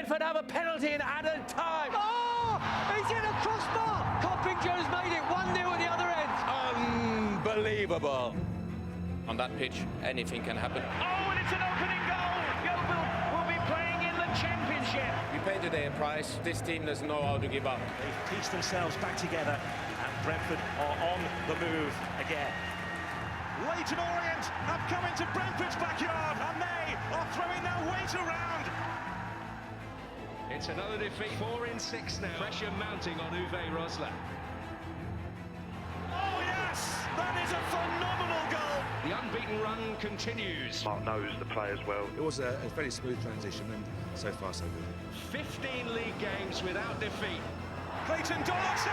Brentford have a penalty in added time. Oh, he's in a crossbar. Coppinger's made it 1-0 at the other end. Unbelievable. On that pitch, anything can happen. Oh, and it's an opening goal. Yeovil will be playing in the Championship. We paid today a price. This team doesn't know how to give up. They've pieced themselves back together, and Brentford are on the move again. Leyton Orient have come into Brentford's backyard, and they are throwing their weight around. It's another defeat, 4 in 6 now. Pressure mounting on Uwe Rosler. Oh yes, that is a phenomenal goal. The unbeaten run continues. Mark knows the players well. It was a very smooth transition, and so far so good. 15 league games without defeat. Clayton Donaldson!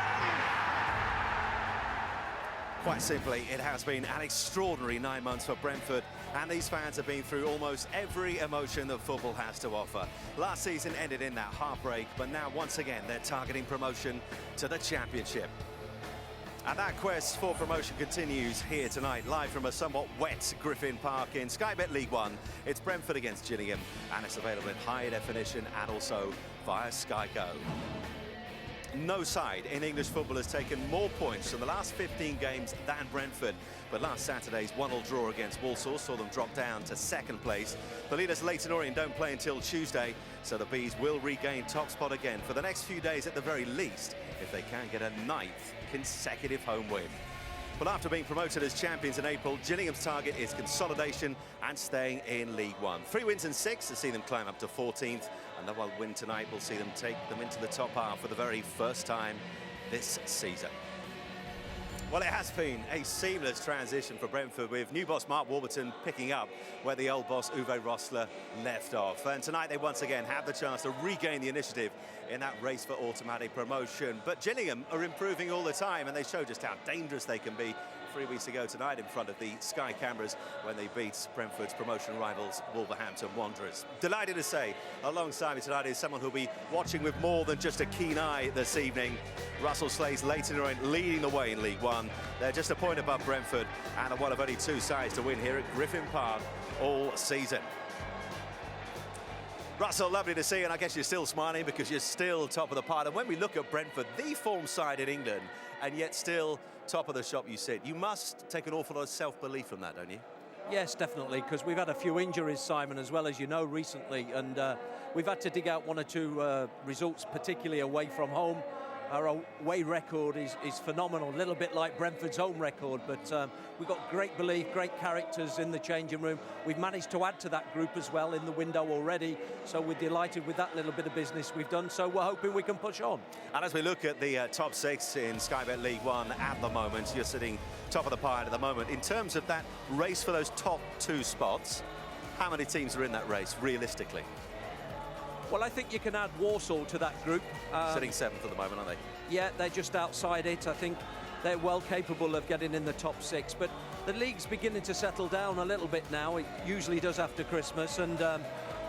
Quite simply, it has been an extraordinary 9 months for Brentford, and these fans have been through almost every emotion that football has to offer. Last season ended in that heartbreak, but now once again they're targeting promotion to the Championship. And that quest for promotion continues here tonight, live from a somewhat wet Griffin Park in Sky Bet League One. It's Brentford against Gillingham, and it's available in high definition and also via Sky Go. No side in English football has taken more points from the last 15 games than Brentford, but last Saturday's 1-1 draw against Walsall saw them drop down to second place. The leaders Leyton Orient don't play until Tuesday, so the Bees will regain top spot again for the next few days at the very least, if they can get a 9th consecutive home win. Well, after being promoted as champions in April, Gillingham's target is consolidation and staying in League One. 3 wins and 6 to see them climb up to 14th. Another win tonight will see them take them into the top half for the very first time this season. Well, it has been a seamless transition for Brentford, with new boss Mark Warburton picking up where the old boss Uwe Rosler left off. And tonight they once again have the chance to regain the initiative in that race for automatic promotion. But Gillingham are improving all the time, and they show just how dangerous they can be 3 weeks ago tonight in front of the Sky cameras when they beat Brentford's promotion rivals Wolverhampton Wanderers. Delighted to say, alongside me tonight is someone who'll be watching with more than just a keen eye this evening. Russell Slade's Leyton Orient leading the way in League One. They're just a point above Brentford and are one of only 2 sides to win here at Griffin Park all season. Russell, lovely to see you, and I guess you're still smiling because you're still top of the pile. And when we look at Brentford, the form side in England, and yet still top of the shop you sit, you must take an awful lot of self-belief from that, don't you? Yes, definitely, because we've had a few injuries, Simon, as well, as you know, recently, and we've had to dig out 1 or 2 results, particularly away from home. Our away record is phenomenal, a little bit like Brentford's home record, but we've got great belief, great characters in the changing room. We've managed to add to that group as well in the window already, so we're delighted with that little bit of business we've done, so we're hoping we can push on. And as we look at the top 6 in Sky Bet League One at the moment, you're sitting top of the pile at the moment. In terms of that race for those top 2 spots, how many teams are in that race, realistically? Well, I think you can add Walsall to that group. Sitting 7th at the moment, aren't they? Yeah, they're just outside it. I think they're well capable of getting in the top 6. But the league's beginning to settle down a little bit now. It usually does after Christmas. And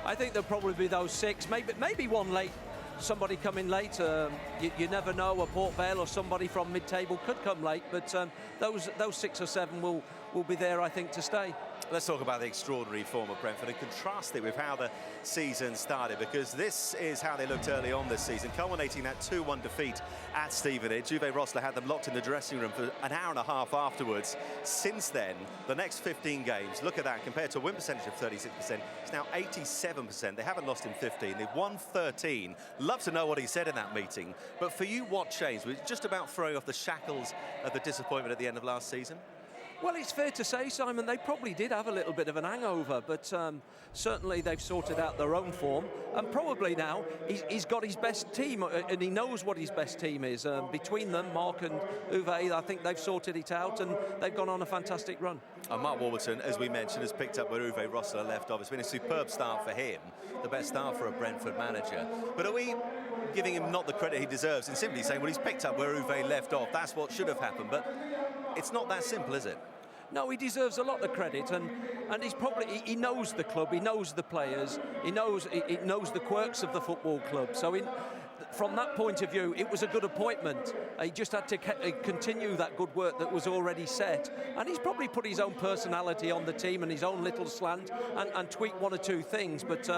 I think there'll probably be those 6, maybe one late. Somebody coming late. You never know. A Port Vale or somebody from mid-table could come late. But those 6 or 7 will be there, I think, to stay. Let's talk about the extraordinary form of Brentford and contrast it with how the season started, because this is how they looked early on this season, culminating that 2-1 defeat at Stevenage. Uwe Rosler had them locked in the dressing room for an hour and a half afterwards. Since then, the next 15 games, look at that, compared to a win percentage of 36%, it's now 87%. They haven't lost in 15, they've won 13. Love to know what he said in that meeting, but for you, what changed? Was it just about throwing off the shackles of the disappointment at the end of last season? Well, it's fair to say, Simon, they probably did have a little bit of an hangover, but certainly they've sorted out their own form, and probably now he's got his best team, and he knows what his best team is. Between them, Mark and Uwe, I think they've sorted it out, and they've gone on a fantastic run. And Mark Warburton, as we mentioned, has picked up where Uwe Rosler left off. It's been a superb start for him, the best start for a Brentford manager. But are we giving him not the credit he deserves and simply saying, well, he's picked up where Uwe left off, that's what should have happened? But it's not that simple, is it? No, he deserves a lot of credit, and he knows the club, he knows the players, he knows the quirks of the football club. So from that point of view, it was a good appointment. He just had to continue that good work that was already set. And he's probably put his own personality on the team and his own little slant and tweaked one or two things. But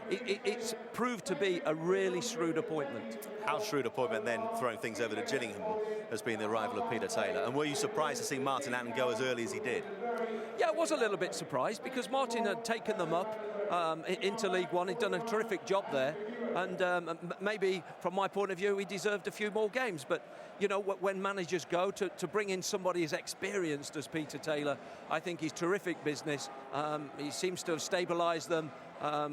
it's proved to be a really shrewd appointment. How shrewd appointment then, throwing things over to Gillingham, has been the arrival of Peter Taylor. And were you surprised to see Martin Allen go as early as he did? Yeah, I was a little bit surprised because Martin had taken them up into League One. He'd done a terrific job there. And maybe, from my point of view, he deserved a few more games. But, you know, when managers go to bring in somebody as experienced as Peter Taylor, I think he's terrific business. He seems to have stabilised them.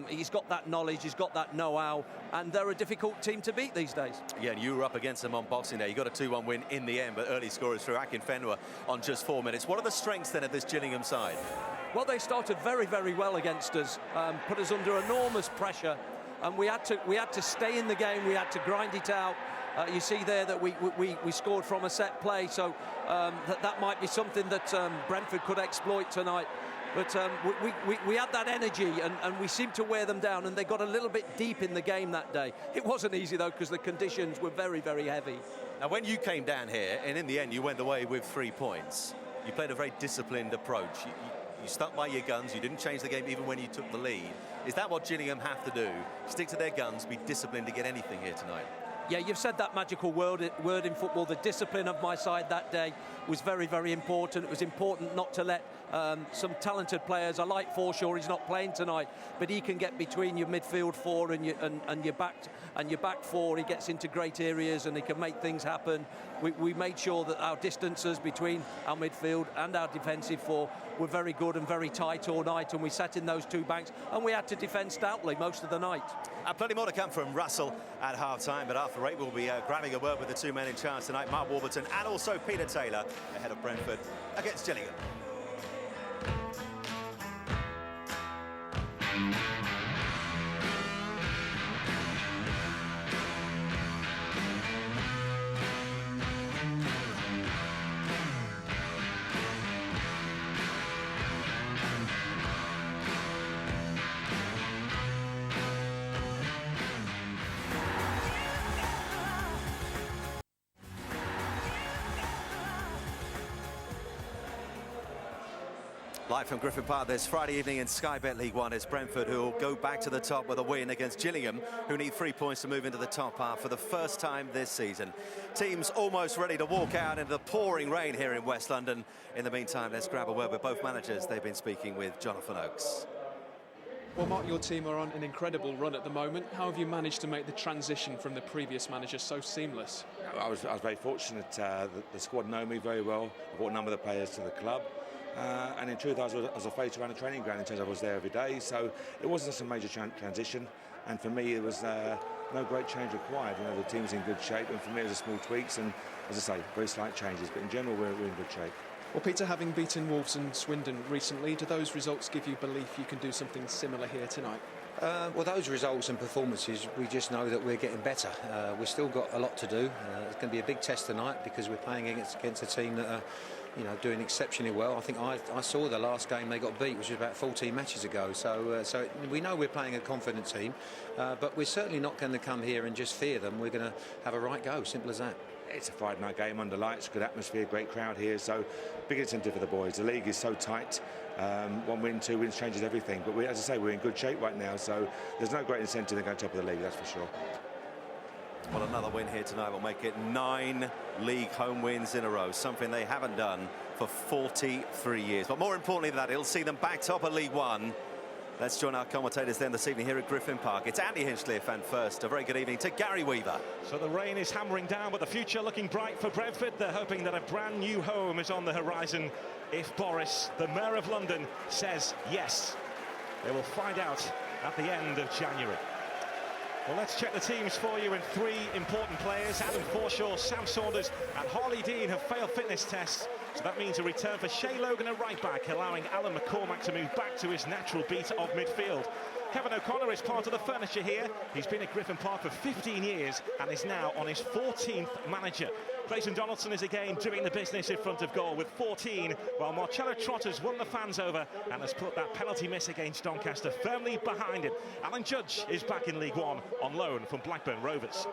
He's got that knowledge, he's got that know-how, and they're a difficult team to beat these days. Yeah, and you were up against them on Boxing Day. You got a 2-1 win in the end, but early scorers through Akinfenwa on just 4 minutes. What are the strengths then of this Gillingham side? Well, they started very, very well against us, put us under enormous pressure, and we had to stay in the game. We had to grind it out. You see there that we scored from a set play, so that might be something that Brentford could exploit tonight. But we had that energy and we seemed to wear them down, and they got a little bit deep in the game that day. It wasn't easy, though, because the conditions were very, very heavy. Now, when you came down here, and in the end you went away with 3 points, you played a very disciplined approach. You stuck by your guns, you didn't change the game even when you took the lead. Is that what Gillingham have to do? Stick to their guns, be disciplined to get anything here tonight? Yeah, you've said that magical word in football. The discipline of my side that day was very, very important. It was important not to let some talented players. I like Forshaw, he's not playing tonight, but he can get between your midfield four and your back four. He gets into great areas and he can make things happen. We made sure that our distances between our midfield and our defensive four were very good and very tight all night, and we sat in those 2 banks and we had to defend stoutly most of the night. Plenty more to come from Russell at half-time, but after 8 we'll be grabbing a word with the 2 men in charge tonight, Mark Warburton and also Peter Taylor, ahead of Brentford against Gillingham. Live from Griffin Park this Friday evening in Sky Bet League One, it's Brentford who will go back to the top with a win against Gillingham, who need 3 points to move into the top half for the first time this season. Teams almost ready to walk out into the pouring rain here in West London. In the meantime, let's grab a word with both managers. They've been speaking with Jonathan Oakes. Well, Mark, your team are on an incredible run at the moment. How have you managed to make the transition from the previous manager so seamless? I was very fortunate. The squad know me very well. I brought a number of the players to the club. And in truth, I was a face around the training ground in terms of I was there every day. So it wasn't a major transition. And for me, it was no great change required. You know, the team's in good shape. And for me, it was small tweaks and, as I say, very slight changes. But in general, we're in good shape. Well, Peter, having beaten Wolves and Swindon recently, do those results give you belief you can do something similar here tonight? Well, those results and performances, we just know that we're getting better. We've still got a lot to do. It's going to be a big test tonight because we're playing against a team that are, you know, doing exceptionally well. I think I saw the last game they got beat, which was about 14 matches ago. So we know we're playing a confident team, but we're certainly not going to come here and just fear them. We're going to have a right go, simple as that. It's a Friday night game under lights, good atmosphere, great crowd here, so big incentive for the boys. The league is so tight. 1 win, 2 wins changes everything. But as I say, we're in good shape right now, so there's no great incentive in going top of the league, that's for sure. Well, another win here tonight will make it 9 league home wins in a row, something they haven't done for 43 years. But more importantly than that, it'll see them back top of League One. Let's join our commentators then this evening here at Griffin Park. It's Andy Hinchliffe, and first, a very good evening to Gary Weaver. So the rain is hammering down, but the future looking bright for Brentford. They're hoping that a brand new home is on the horizon if Boris, the Mayor of London, says yes. They will find out at the end of January. Well, let's check the teams for you, and 3 important players, Adam Forshaw, Sam Saunders and Harley Dean, have failed fitness tests. So that means a return for Shay Logan at right back, allowing Alan McCormack to move back to his natural beat of midfield. Kevin O'Connor is part of the furniture here. He's been at Griffin Park for 15 years and is now on his 14th manager. Clayton Donaldson is again doing the business in front of goal with 14, while Marcello Trotter's won the fans over and has put that penalty miss against Doncaster firmly behind him. Alan Judge is back in League One on loan from Blackburn Rovers.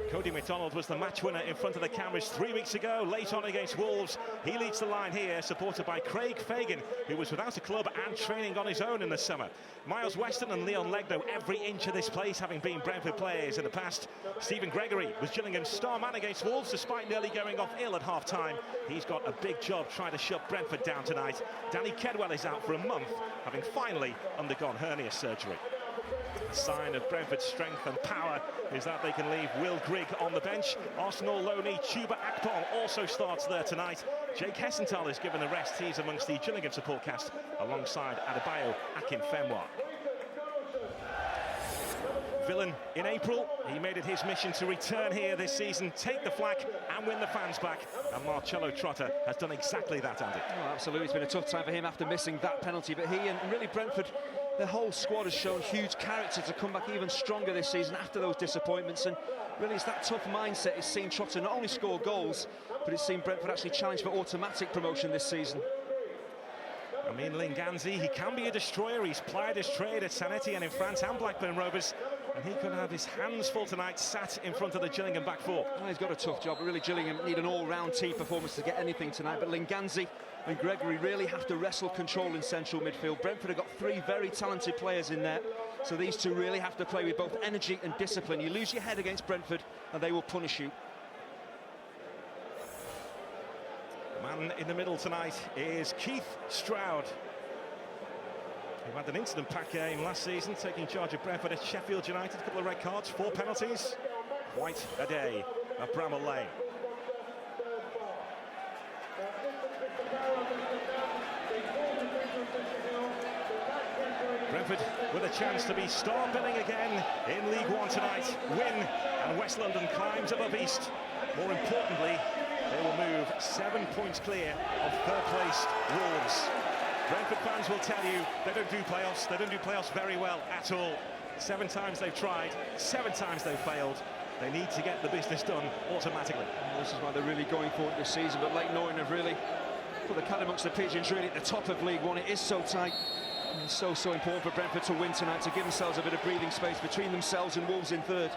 Cody MacDonald was the match winner in front of the cameras 3 weeks ago, late on against Wolves. He leads the line here, supported by Craig Fagan, who was without a club and training on his own in the summer. Miles Weston and Leon Legg know every inch of this place, having been Brentford players in the past. Stephen Gregory was Gillingham's star man against Wolves, despite nearly going off ill at half-time. He's got a big job trying to shut Brentford down tonight. Danny Kedwell is out for a month, having finally undergone hernia surgery. A sign of Brentford's strength and power is that they can leave Will Grigg on the bench. Arsenal loanee Chuba Akpong also starts there tonight. Jake Hessenthal is given the rest. He's amongst the Gillingham support cast alongside Adebayo Akinfenwa. Villain in April, he made it his mission to return here this season, take the flak and win the fans back, and Marcello Trotta has done exactly that, Andy. Oh, absolutely, it's been a tough time for him after missing that penalty, but he and really Brentford, the whole squad has shown huge character to come back even stronger this season after those disappointments, and really it's that tough mindset. It's seen Trotta not only score goals, but it's seen Brentford actually challenge for automatic promotion this season. I mean, Linganzi, he can be a destroyer. He's plied his trade at Saint Etienne in France and Blackburn Rovers, and he could have his hands full tonight, sat in front of the Gillingham back four. Well, he's got a tough job, but really Gillingham need an all-round team performance to get anything tonight, but Linganzi and Gregory really have to wrestle control in central midfield. Brentford have got three very talented players in there, so these two really have to play with both energy and discipline. You lose your head against Brentford and they will punish you. The man in the middle tonight is Keith Stroud, who had an incident-packed game last season, taking charge of Brentford at Sheffield United. A couple of red cards, 4 penalties. Quite a day at Bramall Lane. Brentford with a chance to be star-billing again in League One tonight. Win, and West London climbs above East. More importantly, they will move 7 points clear of third-placed Wolves. Brentford fans will tell you they don't do playoffs. They don't do playoffs very well at all. 7 times they've tried, 7 times they've failed. They need to get the business done automatically. Well, this is why they're really going for it this season, but Leyton Orient have really put the cat amongst the pigeons, really at the top of League One. It is so tight. And it's so important for Brentford to win tonight, to give themselves a bit of breathing space between themselves and Wolves in third.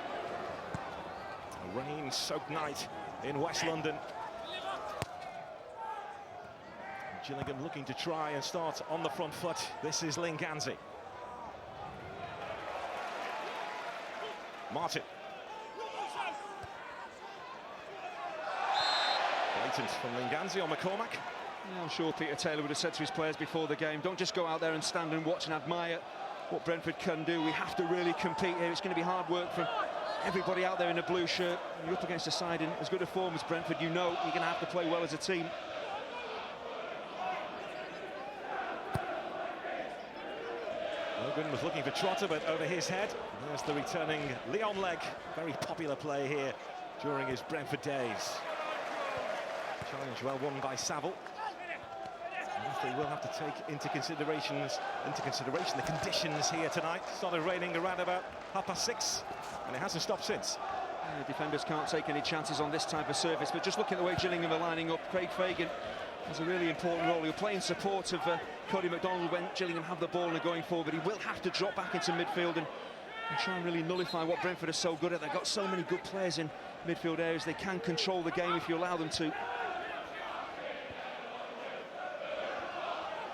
A rain-soaked night in West London. Gillingham looking to try and start on the front foot. This is Linganzi. Martin. Blatant from Linganzi on McCormack. Yeah, I'm sure Peter Taylor would have said to his players before the game, don't just go out there and stand and watch and admire what Brentford can do. We have to really compete here. It's going to be hard work from everybody out there in a blue shirt. You're up against a side in as good a form as Brentford. You know you're going to have to play well as a team. Logan was looking for Trotter, but over his head. There's the returning Leon Legg. Very popular play here during his Brentford days. Challenge well won by Saville. They will have to take into consideration the conditions here tonight. Started raining around about 6:30, and it hasn't stopped since. Yeah, defenders can't take any chances on this type of surface, but just looking at the way Gillingham are lining up, Craig Fagan has a really important role. He'll play in support of Cody MacDonald when Gillingham have the ball and are going forward, but he will have to drop back into midfield and try and really nullify what Brentford are so good at. They've got so many good players in midfield areas. They can control the game if you allow them to.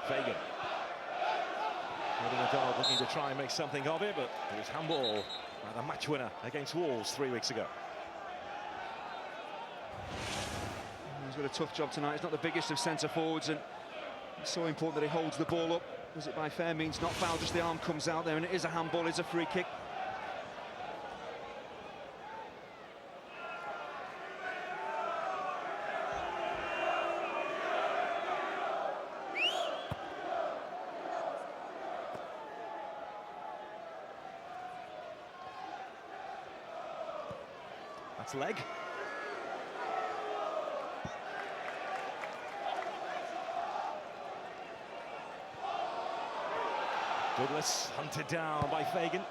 Fagan. Cody MacDonald looking to try and make something of it, but it was handball by the match winner against Wolves 3 weeks ago. He's got a tough job tonight. He's not the biggest of centre forwards, and it's so important that he holds the ball up. Was it by fair means not foul? Just the arm comes out there, and it is a handball. It's a free kick. That's Legg. Douglas hunted down by Fagan.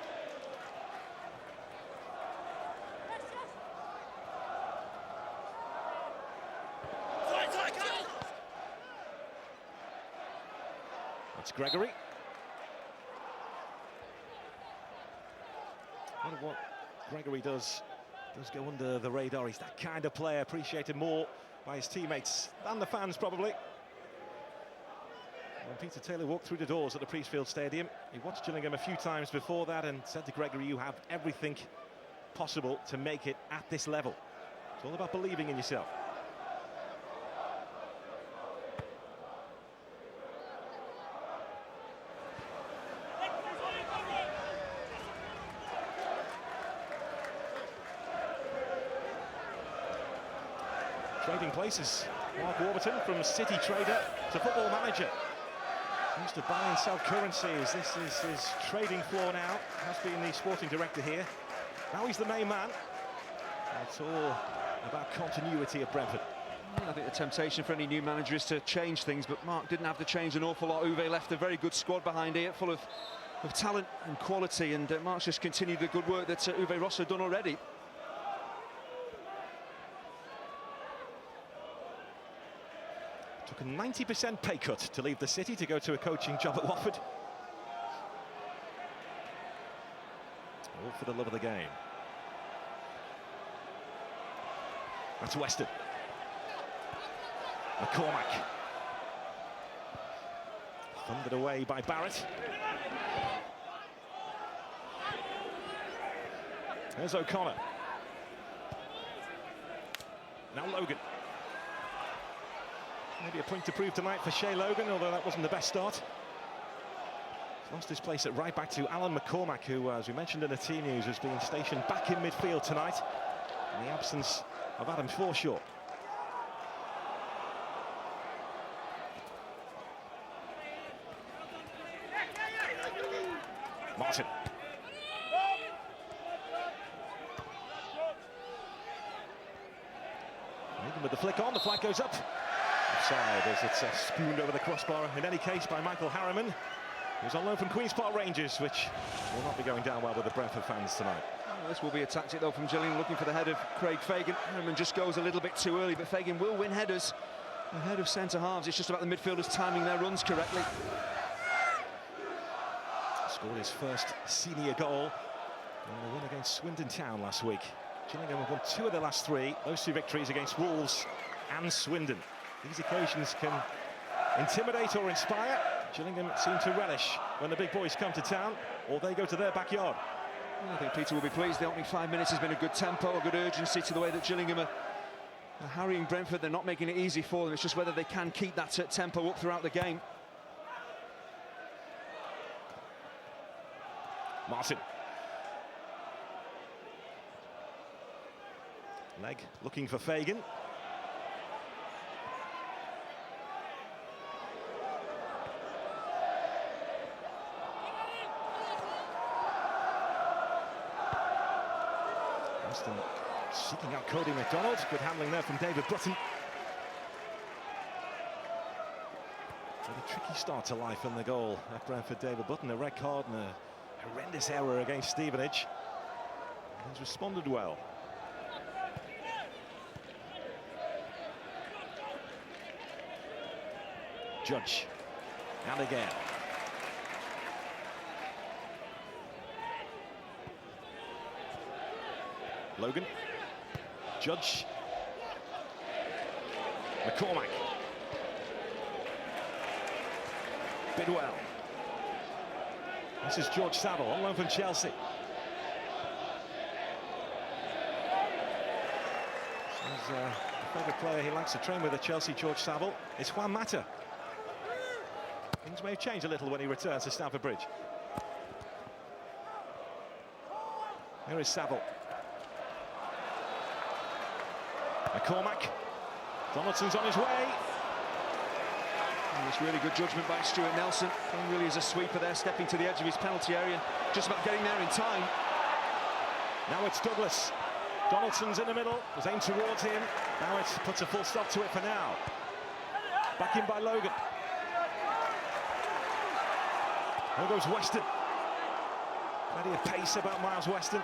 That's Gregory. I wonder what Gregory does Does go under the radar. He's that kind of player, appreciated more by his teammates than the fans, probably. When Peter Taylor walked through the doors at the Priestfield Stadium, he watched Gillingham a few times before that and said to Gregory, you have everything possible to make it at this level. It's all about believing in yourself. Trading places. Mark Warburton from City trader to football manager. Used to buy and sell currencies. This is his trading floor now. Has been the sporting director here. Now he's the main man. It's all about continuity at Brentford. I think the temptation for any new manager is to change things, but Mark didn't have to change an awful lot. Uwe left a very good squad behind here, full of talent and quality, and Mark's just continued the good work that Uwe Ross had done already. Took a 90% pay cut to leave the City to go to a coaching job at Watford. All for the love of the game. That's Weston. McCormack. Thundered away by Barrett. There's O'Connor. Now Logan. Maybe a point to prove tonight for Shea Logan, although that wasn't the best start. He's lost his place at right back to Alan McCormack, who, as we mentioned in the team news, has been stationed back in midfield tonight in the absence of Adam Forshaw. Martin. Even with the flick on, the flag goes up. Offside as it's spooned over the crossbar, in any case, by Michael Harriman, who's on loan from Queen's Park Rangers, which will not be going down well with the Brentford fans tonight. Well, this will be a tactic, though, from Gillingham, looking for the head of Craig Fagan. Harriman just goes a little bit too early, but Fagan will win headers ahead of centre-halves. It's just about the midfielders timing their runs correctly. Scored his first senior goal in the win against Swindon Town last week. Gillingham have won 2 of their last 3, those 2 victories against Wolves and Swindon. These occasions can intimidate or inspire. Gillingham seem to relish when the big boys come to town, or they go to their backyard. Well, I think Peter will be pleased. The opening 5 minutes has been a good tempo, a good urgency to the way that Gillingham are harrying Brentford. They're not making it easy for them. It's just whether they can keep that tempo up throughout the game. Martin. Leg looking for Fagan. Weston seeking out Cody McDonald. Good handling there from David Button. A tricky start to life in the goal at Brentford. David Button, a red card and a horrendous error against Stevenage. He's responded well. Judge, and again. Logan, Judge, McCormack, Bidwell. This is George Saville on loan from Chelsea. He's a favourite player he likes to train with at Chelsea, George Saville. It's Juan Mata. Things may have changed a little when he returns to Stamford Bridge. There is Saville. McCormack. Donaldson's on his way. And it's really good judgment by Stuart Nelson. He really is a sweeper there, stepping to the edge of his penalty area, just about getting there in time. Now it's Douglas. Donaldson's in the middle, was aimed towards him. Now it puts a full stop to it for now. Back in by Logan. There goes Weston. Plenty of pace about Miles Weston.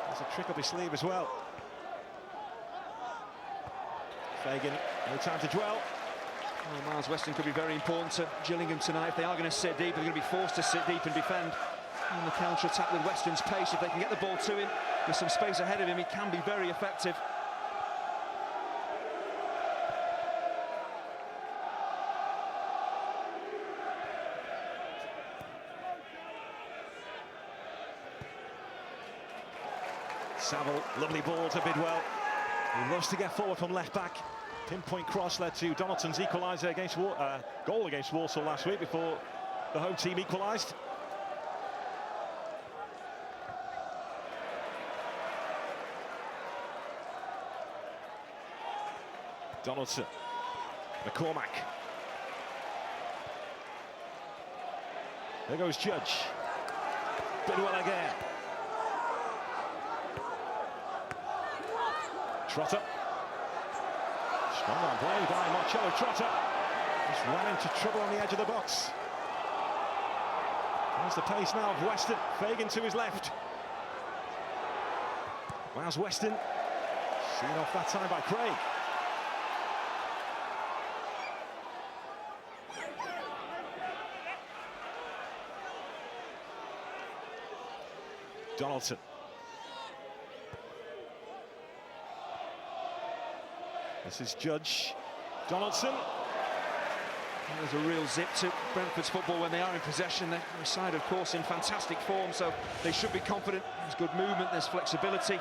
There's a trick up his sleeve as well. Fagan, no time to dwell. Well, Miles Weston could be very important to Gillingham tonight. If they are going to sit deep, they're going to be forced to sit deep and defend. On the counter-attack with Weston's pace, if they can get the ball to him, with some space ahead of him, he can be very effective. Saville, lovely ball to Bidwell. He loves to get forward from left back. Pinpoint cross led to Donaldson's equaliser against goal against Walsall last week before the home team equalised. Donaldson, McCormack. There goes Judge. Bidwell again. Trotter. Strong on play by Marcello Trotter. Just ran into trouble on the edge of the box. There's the pace now of Weston. Fagan to his left. Miles Weston. Seen off that time by Craig. Donaldson. This is Judge. Donaldson. There's a real zip to Brentford's football when they are in possession. They're a side, of course, in fantastic form, so they should be confident. There's good movement, there's flexibility.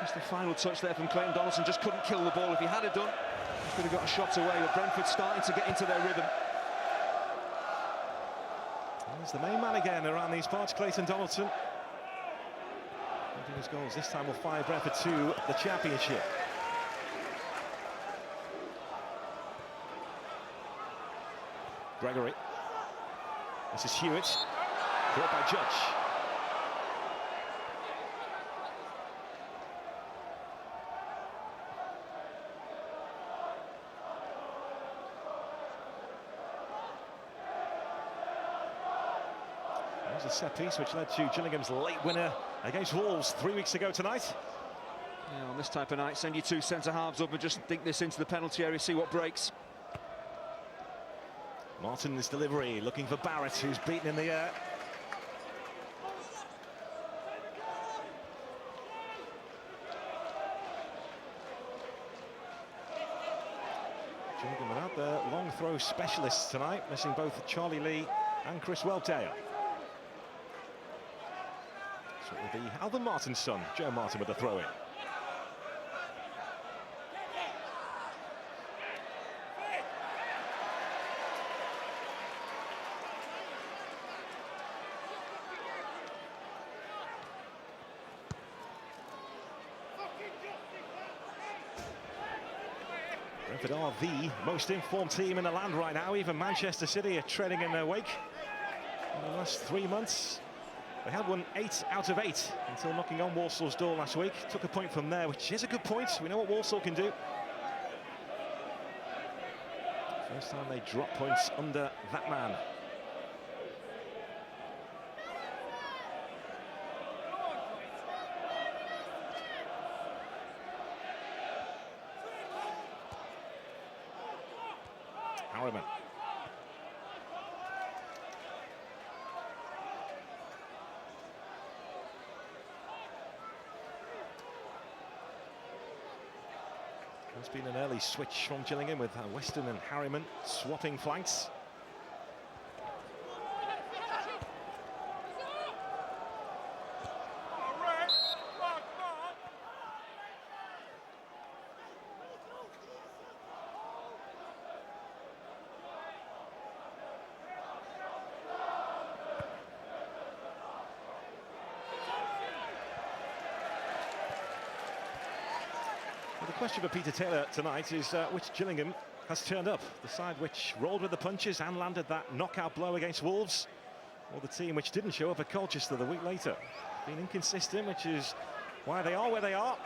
Just the final touch there from Clayton Donaldson. Just couldn't kill the ball. If he had it done, he could have got a shot away, but Brentford starting to get into their rhythm. There's the main man again around these parts, Clayton Donaldson. His goals this time will fire Brentford to the Championship. Gregory. This is Hewitt. Caught by Judge. There's a set piece which led to Gillingham's late winner against Wolves 3 weeks ago tonight. Yeah, on this type of night, send your two centre-halves up and just dink this into the penalty area, see what breaks. Martin's delivery, looking for Barrett, who's beaten in the air. Gillingham without their long throw specialists tonight, missing both Charlie Lee and Chris Whelpdale. So it will be Alvin Martin's son, Joe Martin, with the throw-in. Brentford are the most informed team in the land right now. Even Manchester City are treading in their wake. In the last 3 months, they had won 8 out of 8 until knocking on Walsall's door last week. Took a point from there, which is a good point. We know what Walsall can do. First time they drop points under that man. Harriman. There's been an early switch from Gillingham with Weston and Harriman swapping flanks. The question for Peter Taylor tonight is which Gillingham has turned up. The side which rolled with the punches and landed that knockout blow against Wolves, or the team which didn't show up at Colchester the week later. Been inconsistent, which is why they are where they are.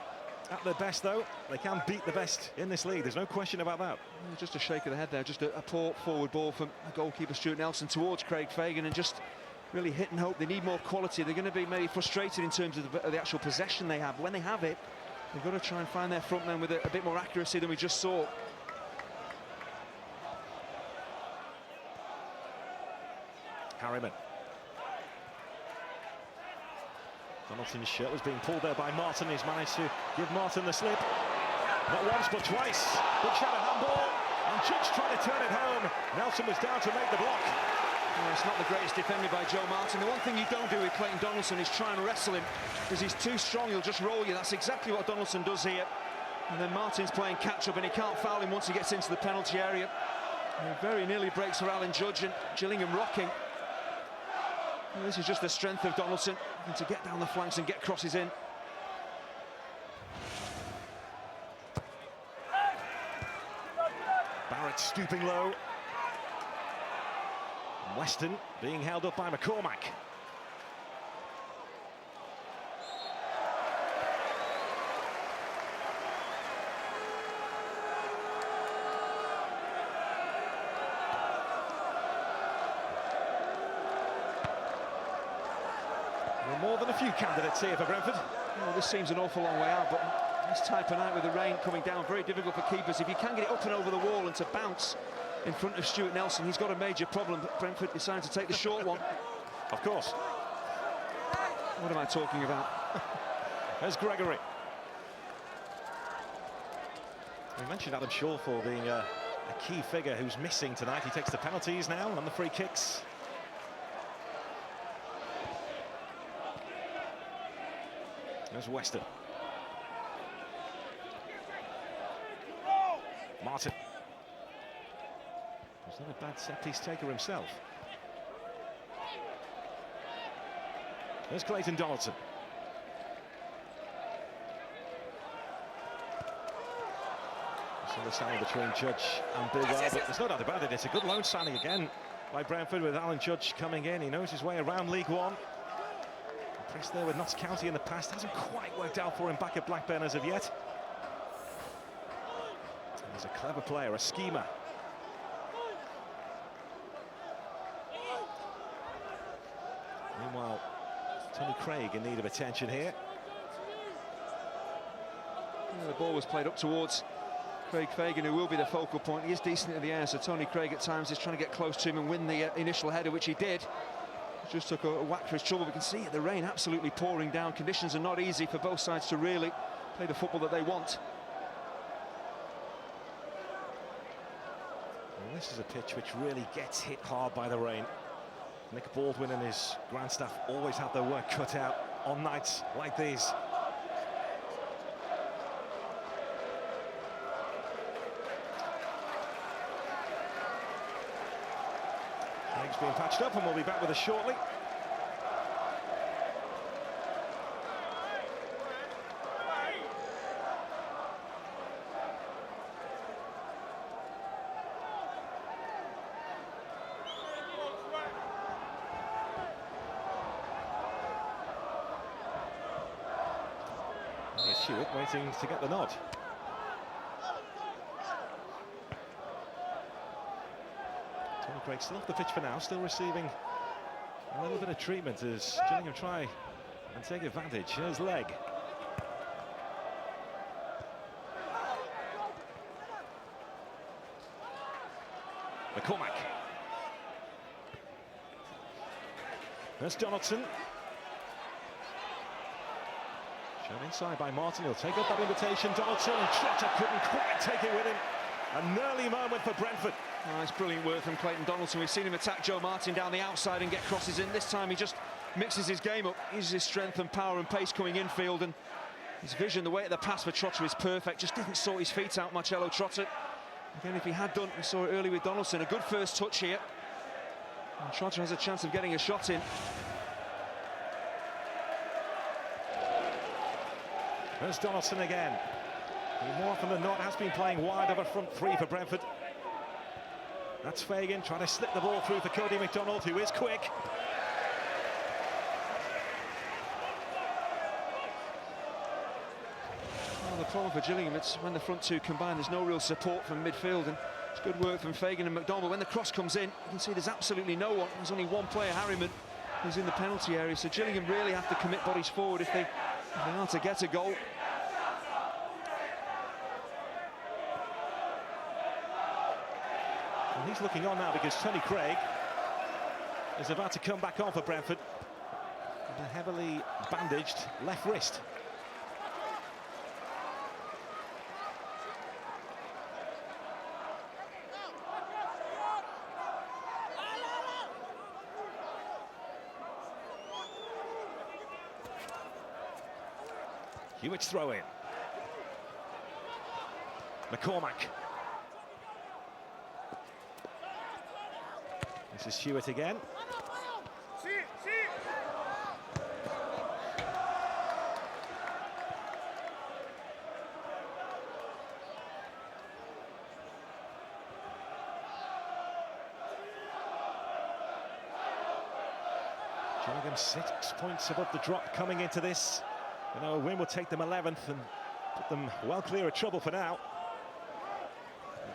At their best, though, they can beat the best in this league. There's no question about that. Just a shake of the head there, just a poor forward ball from goalkeeper Stuart Nelson towards Craig Fagan, and just really hit and hope. They need more quality. They're going to be maybe frustrated in terms of the actual possession they have. But when they have it, they've got to try and find their front men with a bit more accuracy than we just saw. Harriman. Donaldson's shirt was being pulled there by Martin. He's managed to give Martin the slip. Not once, but twice. Big shot of handball. And Judge trying to turn it home. Nelson was down to make the block. Well, it's not the greatest defended by Joe Martin. The one thing you don't do with Clayton Donaldson is try and wrestle him, because he's too strong, he'll just roll you. That's exactly what Donaldson does here. And then Martin's playing catch-up, and he can't foul him once he gets into the penalty area. And he very nearly breaks for Alan Judge, and Gillingham rocking. Well, this is just the strength of Donaldson, and to get down the flanks and get crosses in. Barrett stooping low. Weston being held up by McCormack. Well, more than a few candidates here for Brentford. Well, this seems an awful long way out, but this type of night with the rain coming down, very difficult for keepers. If you can get it up and over the wall and to bounce in front of Stuart Nelson, he's got a major problem. But Brentford decided to take the short one. Of course. What am I talking about? There's Gregory. We mentioned Adam Shawful being a key figure who's missing tonight. He takes the penalties now and the free kicks. There's Weston. Martin. Was that a bad set-piece taker himself? There's Clayton Donaldson. Misunderstanding between Judge and Bidwell, but there's no doubt about it. It's a good loan signing again by Brentford, with Alan Judge coming in. He knows his way around League One. Impressed there with Notts County in the past. Hasn't quite worked out for him back at Blackburn as of yet. He's a clever player, a schemer. Meanwhile, Tony Craig in need of attention here. Yeah, the ball was played up towards Craig Fagan, who will be the focal point. He is decent in the air, so Tony Craig at times is trying to get close to him and win the initial header, which he did. Just took a whack for his trouble. We can see the rain absolutely pouring down. Conditions are not easy for both sides to really play the football that they want. Well, this is a pitch which really gets hit hard by the rain. Nick Baldwin and his grand staff always have their work cut out on nights like these. Craig's being patched up and we'll be back with us shortly. Here's Hewitt waiting to get the nod. Tony Craig still off the pitch for now, still receiving a little bit of treatment as Gillingham try and take advantage. Here's Leg. McCormack. There's Donaldson. Shown inside by Martin. He'll take up that invitation. Donaldson, and Trotter couldn't quite take it with him. An early moment for Brentford. Oh, it's brilliant work from Clayton Donaldson. We've seen him attack Joe Martin down the outside and get crosses in. This time he just mixes his game up. Uses his strength and power and pace coming infield, and his vision, the way of the pass for Trotter is perfect. Just didn't sort his feet out, Marcello Trotter. Again, if he had done, we saw it early with Donaldson. A good first touch here. And Trotter has a chance of getting a shot in. There's Donaldson again. He more often than not has been playing wide over front three for Brentford. That's Fagan trying to slip the ball through for Cody McDonald, who is quick. Well, the problem for Gillingham, it's when the front two combine, there's no real support from midfield, and it's good work from Fagan and McDonald. When the cross comes in, you can see there's absolutely no one. There's only one player, Harriman, who's in the penalty area, so Gillingham really have to commit bodies forward if they are to get a goal. And he's looking on now because Tony Craig is about to come back on for Brentford. the heavily bandaged left wrist. Hewitt's throw in. McCormack. This is Hewitt again. Gillingham 6 points above the drop coming into this. You know, a win will take them 11th and put them well clear of trouble for now.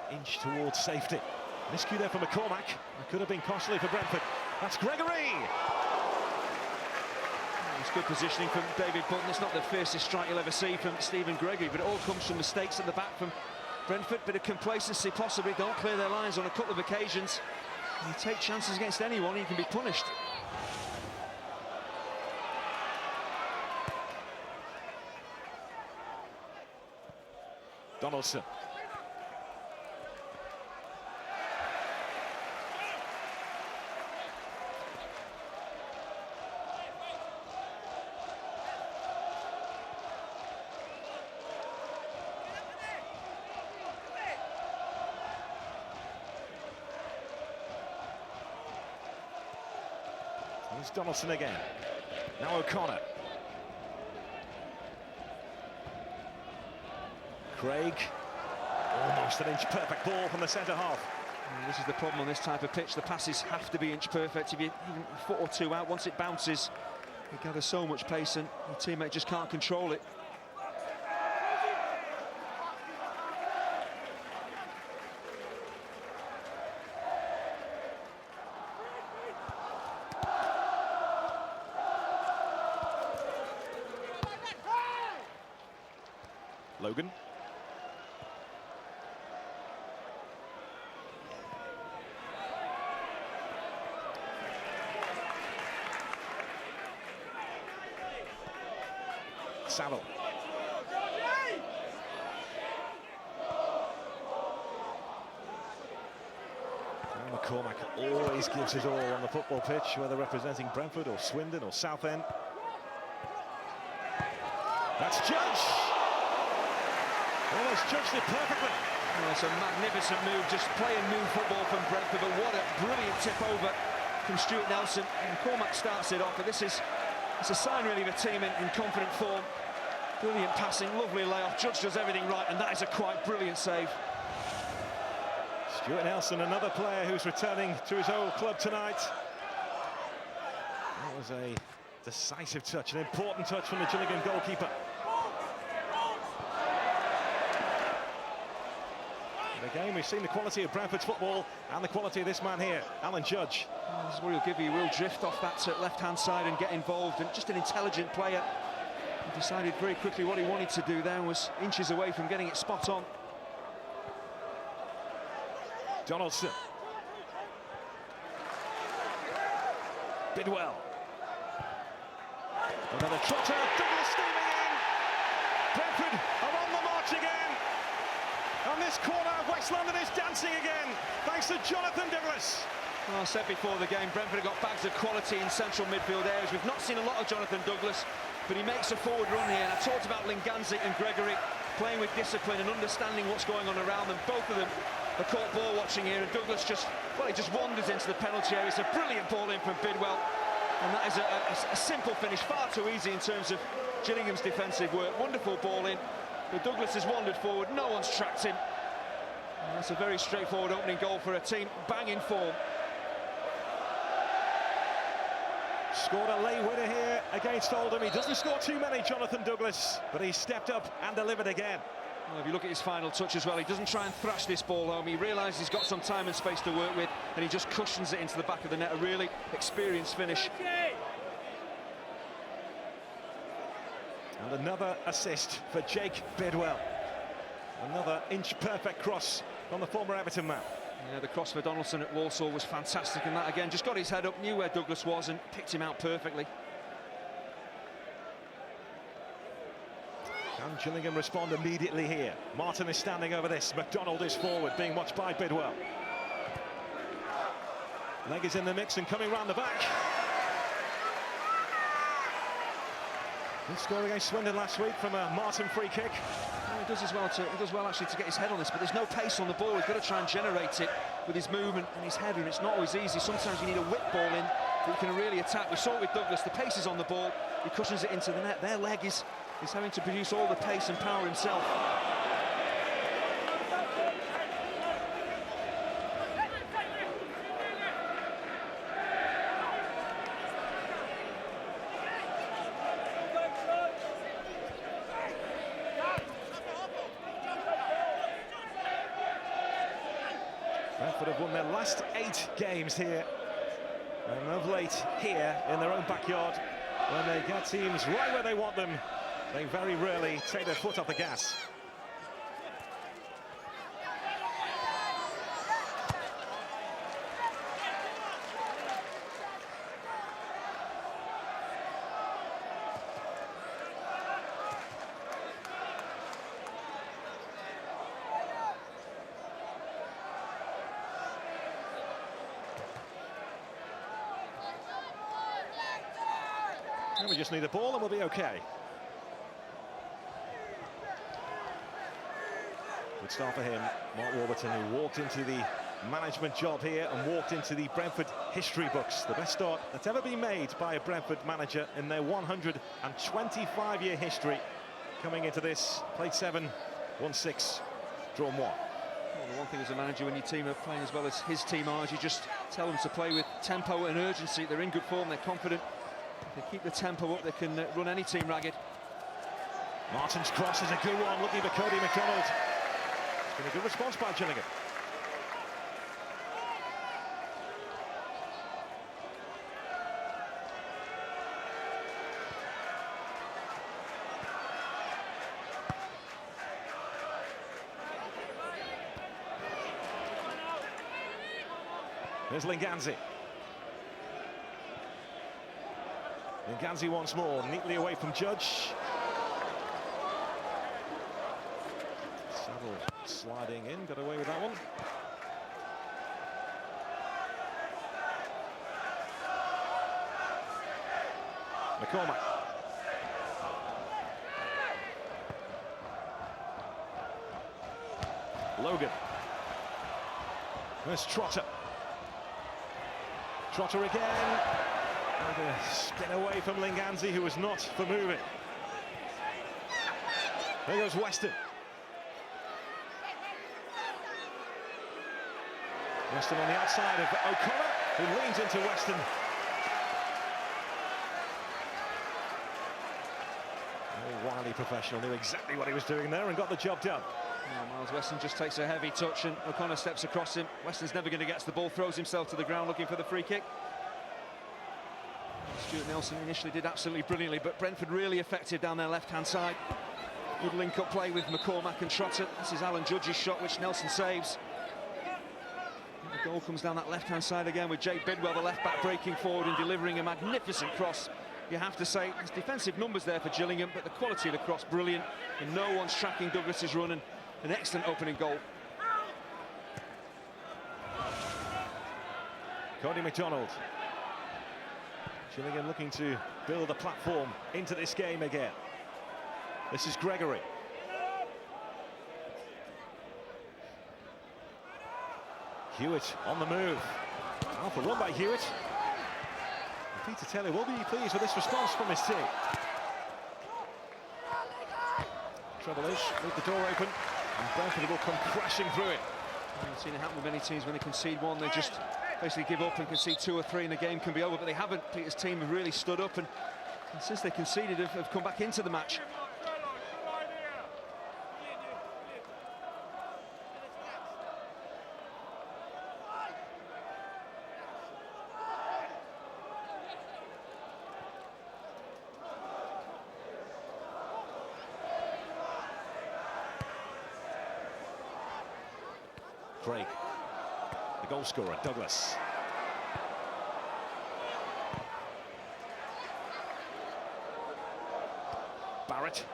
An inch towards safety. Miscue there for McCormack. It could have been costly for Brentford. That's Gregory. It's good positioning from David Button. It's not the fiercest strike you'll ever see from Stephen Gregory, but it all comes from mistakes at the back from Brentford. Bit of complacency, possibly. Don't clear their lines on a couple of occasions. When you take chances against anyone, you can be punished. Donaldson. Here's Donaldson again. Now O'Connor. Craig, almost an inch perfect ball from the centre half. And this is the problem on this type of pitch. The passes have to be inch perfect. If you're even a foot or two out, once it bounces, you gather so much pace and your teammate just can't control it. Logan. Saville. McCormack always gives his all on the football pitch, whether representing Brentford or Swindon or Southend. That's Judge. Almost judged it perfectly. Well, it's a magnificent move, just playing new football from Brentford, but what a brilliant tip over from Stuart Nelson. And McCormack starts it off, but it's a sign really of a team in confident form. Brilliant passing, lovely layoff. Judge does everything right, and that is a quite brilliant save. Stuart Nelson, another player who's returning to his old club tonight. That was a decisive touch, an important touch from the Gillingham goalkeeper. And again, we've seen the quality of Brentford's football and the quality of this man here, Alan Judge. This is where he'll give you a real drift off that left-hand side and get involved, and just an intelligent player. He decided very quickly what he wanted to do there, was inches away from getting it spot on. Donaldson. Bidwell. Another trotter, Douglas steaming in. Brentford are on the march again. And this corner of West London is dancing again, thanks to Jonathan Douglas. Well, I said before the game, Brentford have got bags of quality in central midfield areas. We've not seen a lot of Jonathan Douglas, but he makes a forward run here. And I talked about Linganzi and Gregory playing with discipline and understanding what's going on around them. Both of them are caught ball watching here, and Douglas just wanders into the penalty area. It's a brilliant ball in from Bidwell, and that is a simple finish, far too easy in terms of Gillingham's defensive work. Wonderful ball in, but Douglas has wandered forward, no one's tracked him. And that's a very straightforward opening goal for a team bang in form. Scored a late winner here against Oldham. He doesn't score too many, Jonathan Douglas, but he stepped up and delivered again. Well, if you look at his final touch as well, he doesn't try and thrash this ball home. He realises he's got some time and space to work with, and he just cushions it into the back of the net. A really experienced finish. And another assist for Jake Bidwell. Another inch-perfect cross from the former Everton man. Yeah, the cross for Donaldson at Walsall was fantastic, and that again just got his head up, knew where Douglas was and picked him out perfectly. And Gillingham respond immediately here. Martin is standing over this. McDonald is forward, being watched by Bidwell. Leg is in the mix and coming round the back. Good score against Swindon last week from a Martin free kick. Well, he does well actually to get his head on this, but there's no pace on the ball. He's got to try and generate it with his movement and his header, and it's not always easy. Sometimes you need a whip ball in that you can really attack. We saw it with Douglas. The pace is on the ball. He cushions it into the net. Their leg is having to produce all the pace and power himself. Brentford have won their last 8 games here, and of late here in their own backyard, when they get teams right where they want them, they very rarely take their foot off the gas. And we just need a ball and we'll be okay. Good start for him, Mark Warburton, who walked into the management job here and walked into the Brentford history books. The best start that's ever been made by a Brentford manager in their 125-year history. Coming into this, played 7, won 6, drawn 1. Well, the one thing as a manager, when your team are playing as well as his team are, is you just tell them to play with tempo and urgency. They're in good form, they're confident. If they keep the tempo up, they can run any team ragged. Martin's cross is a good one, looking for Cody McDonald. It's been a good response by Gillingham. There's Linganzi. Linganzi once more, neatly away from Judge. Saville sliding in, got away with that one. McCormack. Logan. There's Trotter. Trotter again. And a spin away from Linganzi, who was not for moving. There goes Weston. Weston on the outside of O'Connor, who leans into Weston. Oh, wily professional, knew exactly what he was doing there and got the job done. Oh, Miles Weston just takes a heavy touch and O'Connor steps across him. Weston's never going to get to the ball, throws himself to the ground looking for the free kick. Stuart Nelson initially did absolutely brilliantly, but Brentford really effective down their left-hand side. Good link-up play with McCormack and Trotter. This is Alan Judge's shot, which Nelson saves. And the goal comes down that left-hand side again with Jake Bidwell, the left-back, breaking forward and delivering a magnificent cross. You have to say, there's defensive numbers there for Gillingham, but the quality of the cross, brilliant. And no one's tracking Douglas's run, and an excellent opening goal. Cody McDonald. Gillingham looking to build a platform into this game again. This is Gregory. Hewitt on the move. Alpha run by Hewitt. And Peter Taylor will be pleased with this response from his team. Trouble is, leave the door open, and Brentford will come crashing through it. I've seen it happen with many teams. When they concede one, they just basically give up and concede 2 or 3 and the game can be over, but they haven't. Peter's team have really stood up and since they conceded have come back into the match. Craig, the goal scorer, Douglas. Barrett.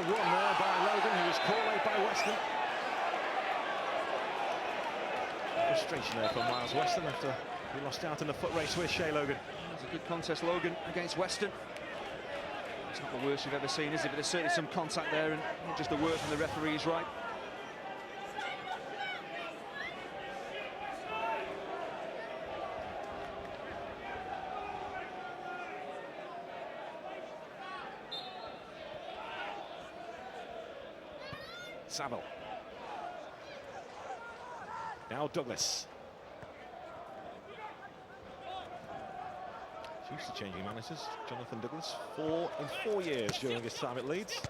run there by Logan, who was caught late by Weston. Frustration there for Miles Weston after he lost out in the foot race with Shea Logan. It's a good contest, Logan, against Weston. It's not the worst you've ever seen, is it? But there's certainly some contact there, and not just a word from the referee is right. Saville. Now Douglas. He's used to changing managers, Jonathan Douglas, in 4 years during his time at Leeds.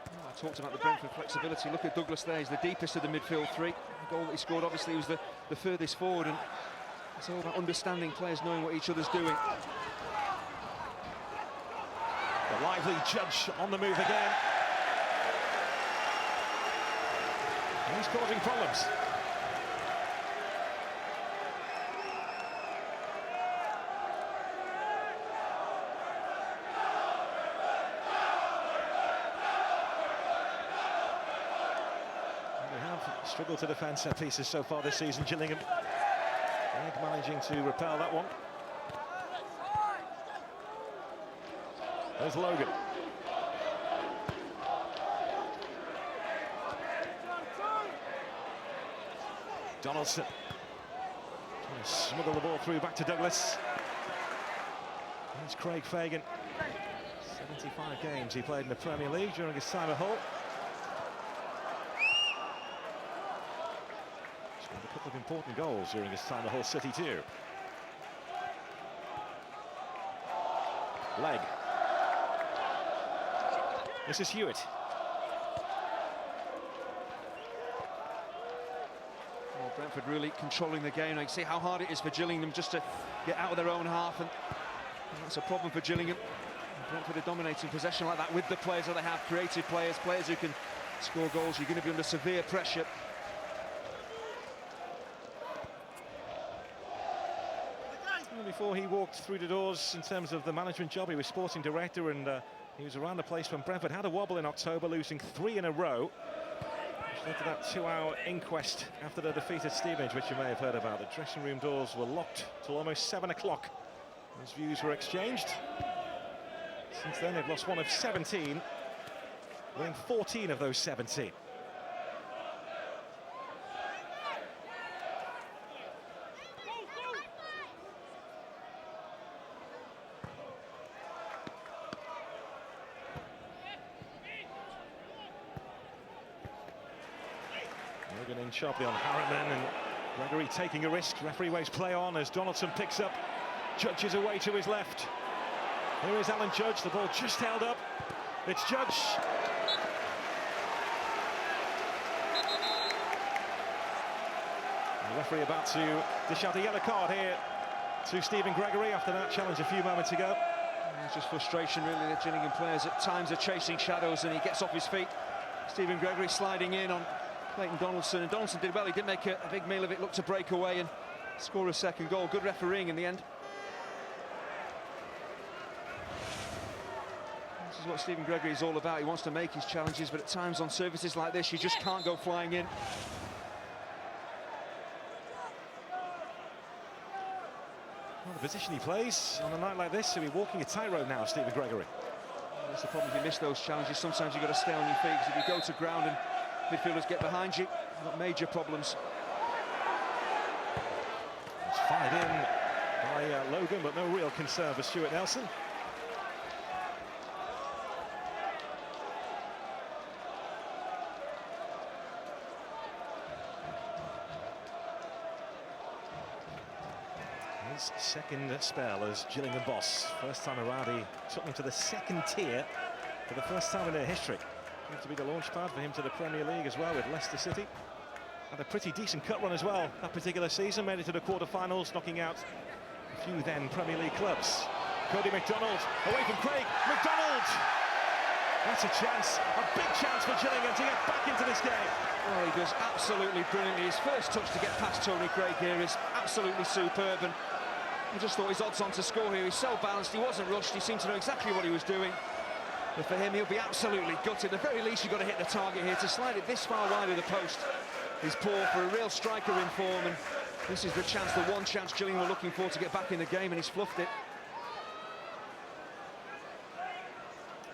I talked about the Brentford flexibility. Look at Douglas there, he's the deepest of the midfield three. The goal that he scored obviously was the furthest forward, and it's all about understanding players, knowing what each other's doing. The lively Judge on the move again. And he's causing problems. Struggled to defend set pieces so far this season, Gillingham. Egg managing to repel that one. There's Logan. Donaldson. Trying to smuggle the ball through back to Douglas. There's Craig Fagan. 75 games he played in the Premier League during his time at Hull. A couple of important goals during his time at Hull City too. Leg. This is Hewitt. Well, Brentford really controlling the game. I can see how hard it is for Gillingham just to get out of their own half, and that's a problem for Gillingham. Brentford are dominating possession like that with the players that they have, creative players, players who can score goals. You're going to be under severe pressure. Before he walked through the doors in terms of the management job, he was sporting director, and he was around the place when Brentford had a wobble in October, losing 3 in a row, which led to that 2-hour inquest after the defeat at Stevenage, which you may have heard about. The dressing room doors were locked till almost 7 o'clock. Those views were exchanged. Since then, they've lost 1 of 17, winning 14 of those 17. In sharply on Harriman, and Gregory taking a risk. Referee waves play on as Donaldson picks up. Judge is away to his left. Here is Alan Judge, the ball just held up. It's Judge. The referee about to dish out a yellow card here to Stephen Gregory after that challenge a few moments ago. It's just frustration really. The Gillingham players at times are chasing shadows, and he gets off his feet. Stephen Gregory sliding in on Clayton Donaldson, and Donaldson did well. He did make a big meal of it, looked to break away and score a second goal. Good refereeing in the end. This is what Stephen Gregory is all about. He wants to make his challenges, but at times on surfaces like this, you just can't go flying in. Well, the position he plays on a night like this, he'll be walking a tightrope now, Stephen Gregory. That's the problem if you miss those challenges. Sometimes you've got to stay on your feet, because if you go to ground and midfielders get behind you, you've got major problems. It's fired in by Logan, but no real concern for Stuart Nelson. His second spell as Gillingham boss. First time around, he took them to the second tier for the first time in their history. Going to be the launch pad for him to the Premier League as well with Leicester City. Had a pretty decent cut run as well that particular season, made it to the quarter-finals, knocking out a few then Premier League clubs. Cody McDonald away from Craig. McDonald! That's a chance, a big chance for Gillingham to get back into this game. Well, he does absolutely brilliantly. His first touch to get past Tony Craig here is absolutely superb, and I just thought his odds on to score here. He's so balanced, he wasn't rushed, he seemed to know exactly what he was doing. But for him, he'll be absolutely gutted. At the very least, you've got to hit the target here. To slide it this far wide of the post is poor for a real striker in form, and this is the chance, the one chance Gillingham were looking for to get back in the game, and he's fluffed it.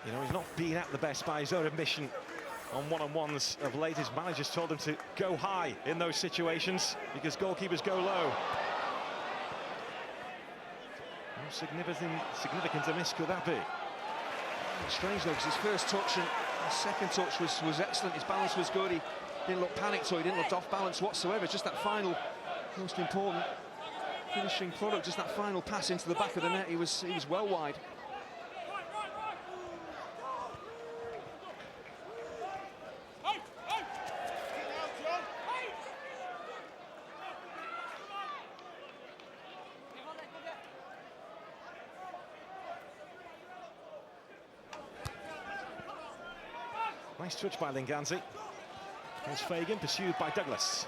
You know, he's not been at the best by his own admission on one-on-ones of late. His managers told him to go high in those situations because goalkeepers go low. How significant a miss could that be? Strange though, because his first touch and his second touch was excellent. His balance was good. He didn't look panicked, or he didn't look off balance whatsoever. Just that final, most important finishing product, just that final pass into the back of the net. He was well wide. Nice touch by Linganzi. Here's Fagan, pursued by Douglas.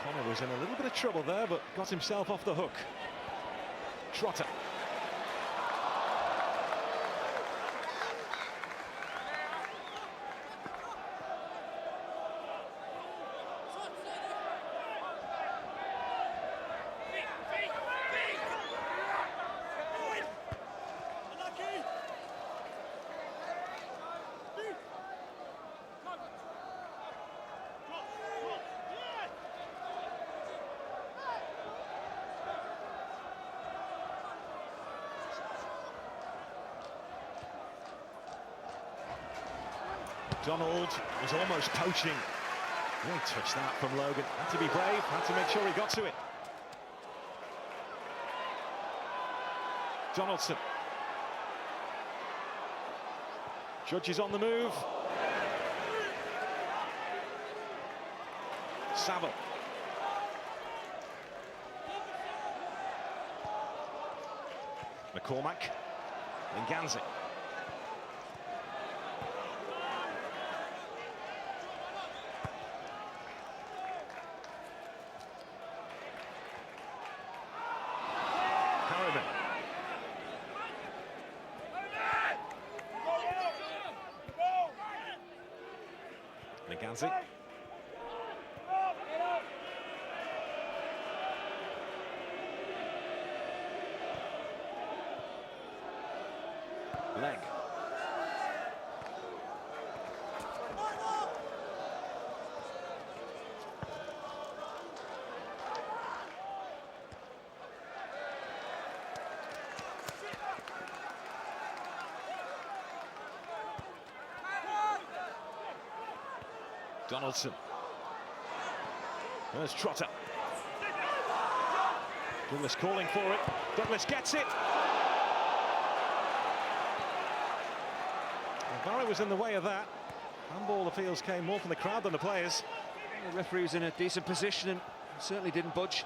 Connor was in a little bit of trouble there, but got himself off the hook. Trotter. Donald was almost poaching. Really touched that from Logan. Had to be brave, had to make sure he got to it. Donaldson. Judge is on the move. Saville. McCormack. Linganzi. Linganzi. Leg. Donaldson. There's Trotter. Douglas calling for it. Douglas gets it. Barry was in the way of that. Handball appeals came more from the crowd than the players. The referee was in a decent position and certainly didn't budge.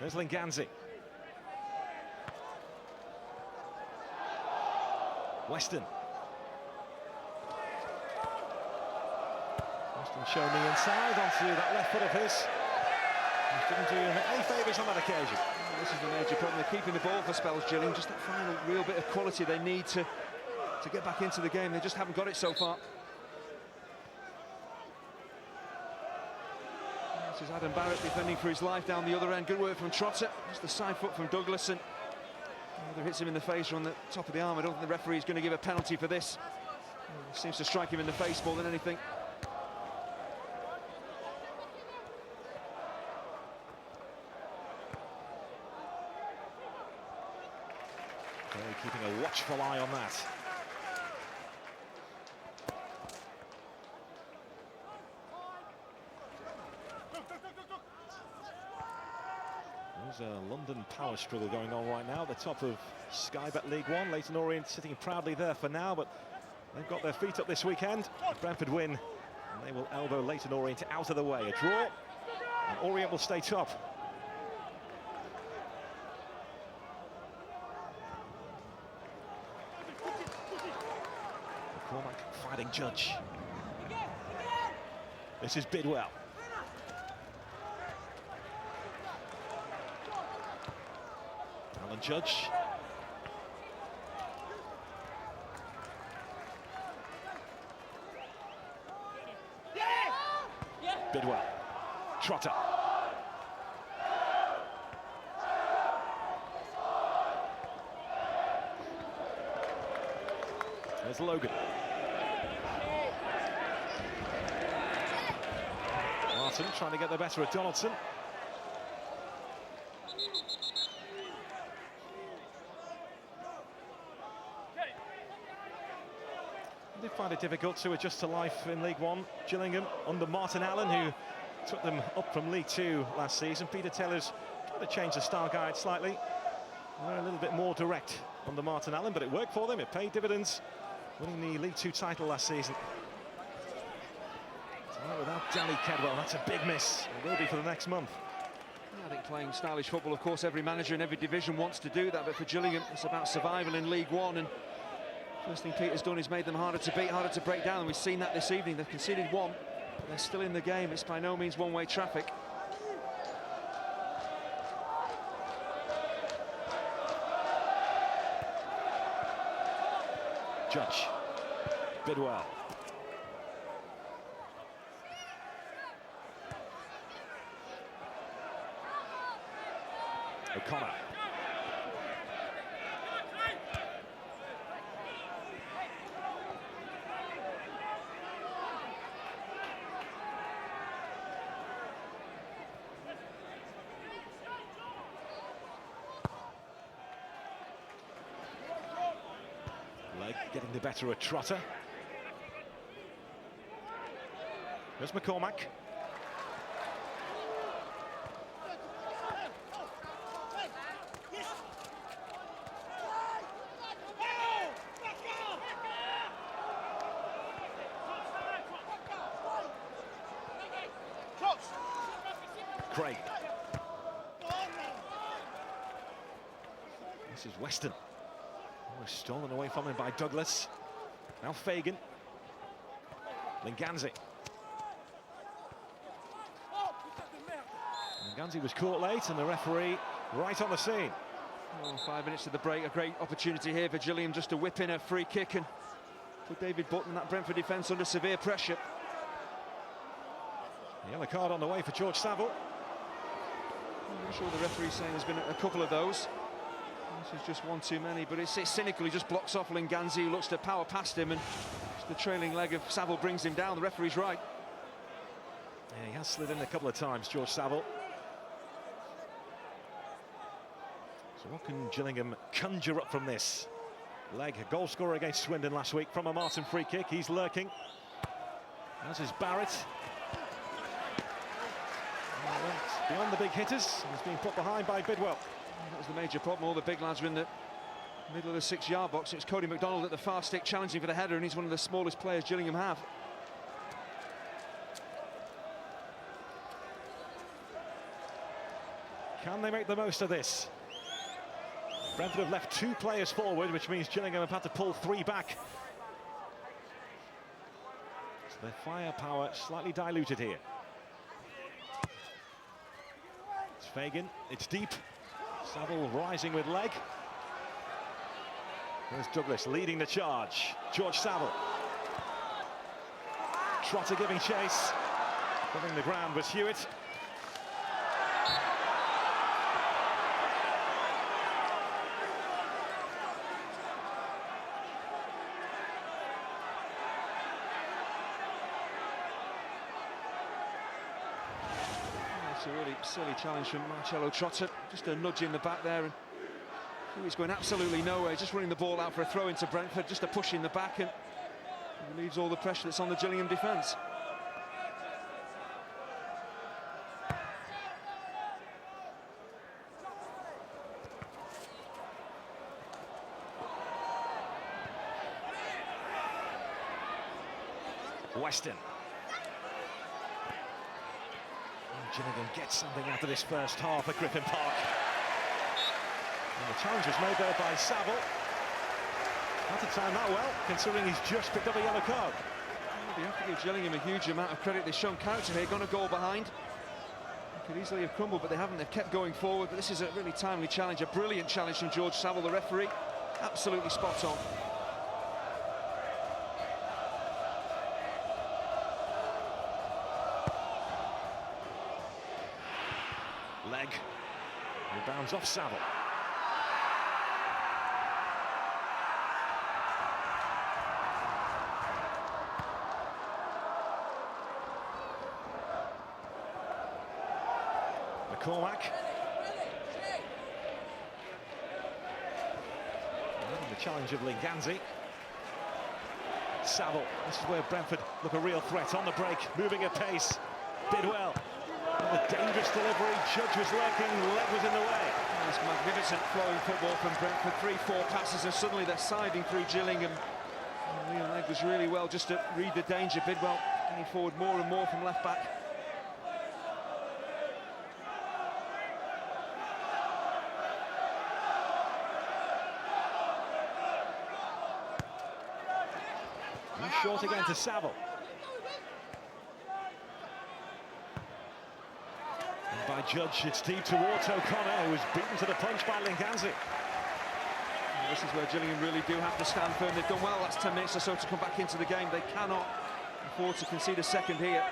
There's Linganzi. Weston. Weston showing the inside onto that left foot of his. He didn't do him any favours on that occasion. This is the major problem. They're keeping the ball for spells, Gillingham. Just that final real bit of quality they need to get back into the game. They just haven't got it so far. This is Adam Barrett defending for his life down the other end. Good work from Trotter. Just the side foot from Douglas, and either hits him in the face or on the top of the arm. I don't think the referee is going to give a penalty for this. He seems to strike him in the face more than anything. Keeping a watchful eye on that. There's a London power struggle going on right now at the top of Sky Bet League One. Leyton Orient sitting proudly there for now, but they've got their feet up this weekend. Brentford win, and they will elbow Leyton Orient out of the way. A draw, and Orient will stay top. fighting Judge. This is Bidwell. Alan Judge. Bidwell. Trotter. There's Logan. Martin trying to get the better of Donaldson. They find it difficult to adjust to life in League One. Gillingham under Martin Allen, who took them up from League Two last season. Peter Taylor's trying to change the style guide slightly. They're a little bit more direct under Martin Allen, but it worked for them. It paid dividends, winning the League Two title last season. So without Danny Kedwell, that's a big miss. It will be for the next month. Yeah, I think playing stylish football, of course, every manager in every division wants to do that, but for Gillingham, it's about survival in League One. And first thing Peter's done is made them harder to beat, harder to break down, and we've seen that this evening. They've conceded one, but they're still in the game. It's by no means one-way traffic. Judge. Bidwell. O'Connor. Leg getting the better of Trotter. There's McCormack. Craig. This is Weston. Oh, stolen away from him by Douglas. Now Fagan. Linganzi. Linganzi was caught late and the referee right on the scene. Oh, 5 minutes of the break, a great opportunity here for Gillingham just to whip in a free kick and put David Button and that Brentford defence under severe pressure. The yellow card on the way for George Saville. I'm sure the referee's saying there's been a couple of those. This is just one too many, but it's cynical. He just blocks off Linganzi, who looks to power past him, and the trailing leg of Saville brings him down. The referee's right. Yeah, he has slid in a couple of times, George Saville. So what can Gillingham conjure up from this? Leg, a goal scorer against Swindon last week from a Martin free kick. He's lurking. As is Barrett. Beyond the big hitters, he's being put behind by Bidwell. That was the major problem. All the big lads were in the middle of the 6-yard box. It's Cody McDonald at the far stick challenging for the header, and he's one of the smallest players Gillingham have. Can they make the most of this? Brentford have left 2 players forward, which means Gillingham have had to pull 3 back. So their firepower slightly diluted here. It's Fagan, it's deep. Saville rising with leg. There's Douglas leading the charge. George Saville. Trotter giving chase. Covering the ground was Hewitt. It's a really silly challenge from Marcello Trotter. Just a nudge in the back there, and he's going absolutely nowhere. Just running the ball out for a throw into Brentford, just a push in the back, and he leaves all the pressure that's on the Gillingham defence. Weston. Gillingham gets something out of this first half at Griffin Park. And the challenge was made there by Saville. Not to time that well, considering he's just picked up a yellow card. They have to give Gillingham a huge amount of credit. They've shown character here, gone a goal behind. They could easily have crumbled, but they haven't. They've kept going forward. But this is a really timely challenge, a brilliant challenge from George Saville, the referee. Absolutely spot on. Leg. Rebounds off Saville. McCormack. And the challenge of Lingandzi. Saville. This is where Brentford look a real threat on the break, moving at pace. Bidwell. And a dangerous delivery. Judge was lurking. Leg was in the way. It's magnificent flowing football from Brentford. 3-4 passes, and suddenly they're siding through Gillingham. And Leon Leg was really well just to read the danger. Bidwell getting forward more and more from left back. Short again to Saville. And by Judge, it's deep towards O'Connor, who was beaten to the punch by Lingandzi. This is where Gillingham really do have to stand firm. They've done well last 10 minutes or so to come back into the game. They cannot afford to concede a second here.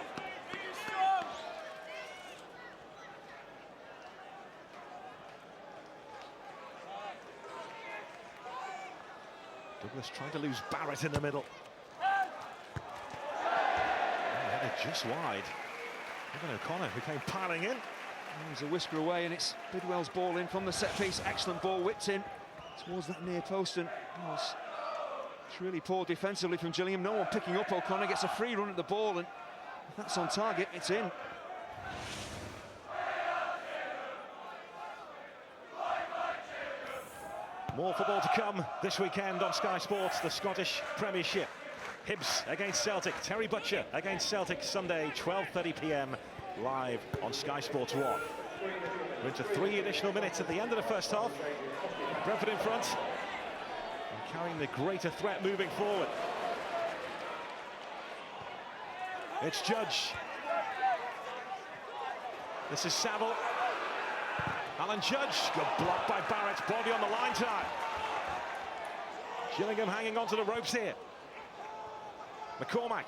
Douglas trying to lose Barrett in the middle. Just wide. Even O'Connor, who came piling in. There's a whisker away, and it's Bidwell's ball in from the set piece. Excellent ball, whipped in towards that near post, and it's really poor defensively from Gillingham. No one picking up. O'Connor gets a free run at the ball, and if that's on target, it's in. More football to come this weekend on Sky Sports, the Scottish Premiership. Hibs against Celtic, Terry Butcher against Celtic, Sunday 12:30 p.m. live on Sky Sports 1. We're into 3 additional minutes at the end of the first half. Brentford in front and carrying the greater threat moving forward. It's Judge. This is Saville. Alan Judge, good block by Barrett, body on the line tonight. Gillingham hanging on to the ropes here. McCormack.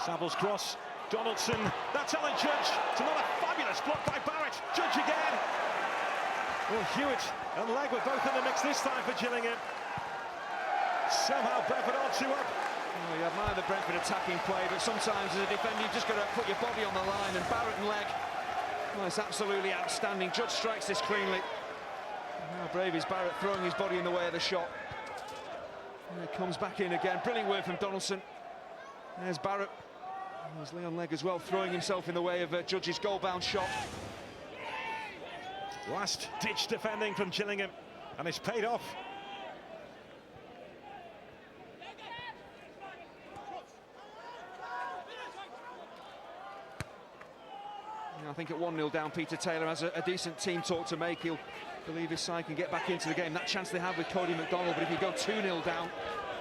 Saville's cross. Donaldson. That's Alan Judge. It's another fabulous block by Barrett. Judge again. Well, Hewitt and Leg were both in the mix this time for Gillingham. Somehow Brentford are 2 up. Oh, you admire the Brentford attacking play, but sometimes as a defender you've just got to put your body on the line, and Barrett and Leg, well, it's absolutely outstanding. Judge strikes this cleanly. How brave is Barrett, throwing his body in the way of the shot. And it comes back in again. Brilliant work from Donaldson. There's Barrett. There's Leon Leg as well, throwing himself in the way of Judge's goal-bound shot. Last-ditch defending from Gillingham, and it's paid off. I think at 1-0 down, Peter Taylor has a decent team talk to make. He'll believe his side can get back into the game. That chance they have with Cody McDonald, but if you go 2-0 down,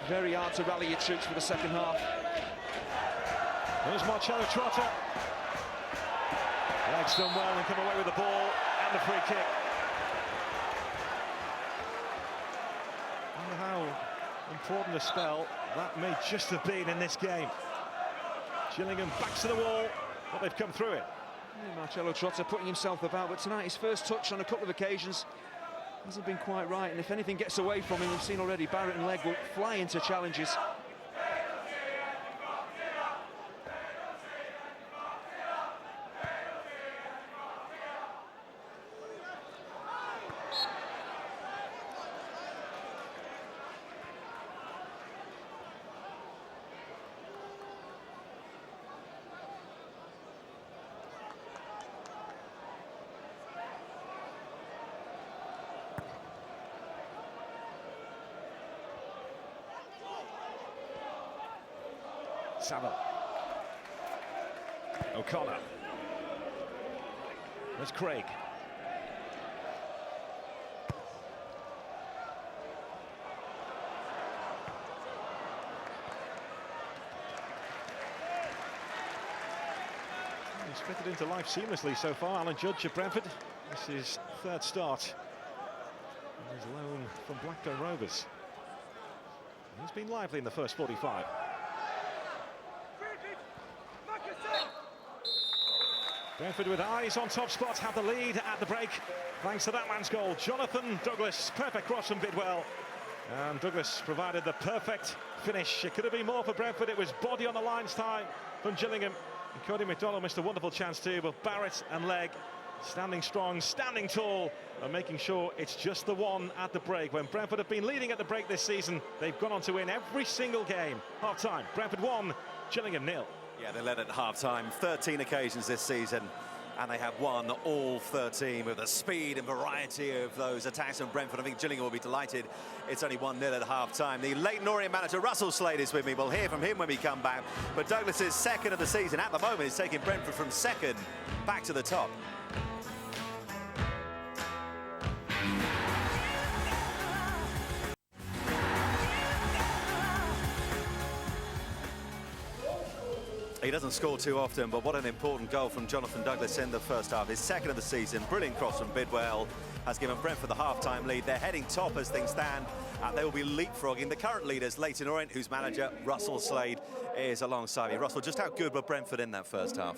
very hard to rally your troops for the second half. There's Marcello Trotter. Leg's done well and come away with the ball and the free kick. I wonder how important a spell that may just have been in this game. Gillingham backs to the wall, but they've come through it. Yeah, Marcello Trotter putting himself about, but tonight his first touch on a couple of occasions hasn't been quite right, and if anything gets away from him, we've seen already Barrett and Leg will fly into challenges. Saville. O'Connor. There's Craig. He's fitted into life seamlessly so far. Alan Judge at Brentford. This is third start. He's loan from Blackburn Rovers. He's been lively in the first 45. Brentford with eyes on top spot have the lead at the break thanks to that man's goal. Jonathan Douglas, perfect cross from Bidwell. And Douglas provided the perfect finish. It could have been more for Brentford. It was body on the lines time from Gillingham. And Cody McDonald missed a wonderful chance too, but Barrett and Legge standing strong, standing tall, and making sure it's just the one at the break. When Brentford have been leading at the break this season, they've gone on to win every single game. Half-time, Brentford 1, Gillingham 0. Yeah, they led at half-time, 13 occasions this season, and they have won all 13 with the speed and variety of those attacks from Brentford. I think Gillingham will be delighted. It's only 1-0 at half-time. The Leyton Orient manager, Russell Slade, is with me. We'll hear from him when we come back. But Douglas's second of the season at the moment is taking Brentford from second back to the top. He doesn't score too often, but what an important goal from Jonathan Douglas in the first half. His second of the season. Brilliant cross from Bidwell has given Brentford the half-time lead. They're heading top as things stand. They will be leapfrogging the current leaders, Leyton Orient, whose manager, Russell Slade, is alongside me. Russell, just how good were Brentford in that first half?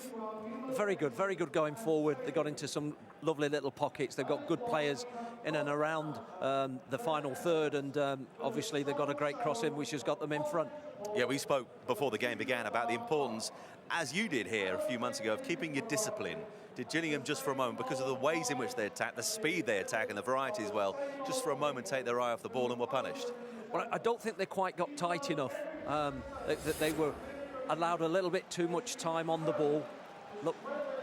Very good going forward. They got into some lovely little pockets. They've got good players in and around the final third, and obviously they've got a great cross in, which has got them in front. Yeah, we spoke before the game began about the importance, as you did here a few months ago, of keeping your discipline. Did Gillingham just for a moment, because of the ways in which they attack, the speed they attack and the variety as well, just for a moment take their eye off the ball and were punished? Well, I don't think they quite got tight enough. They were allowed a little bit too much time on the ball. Look,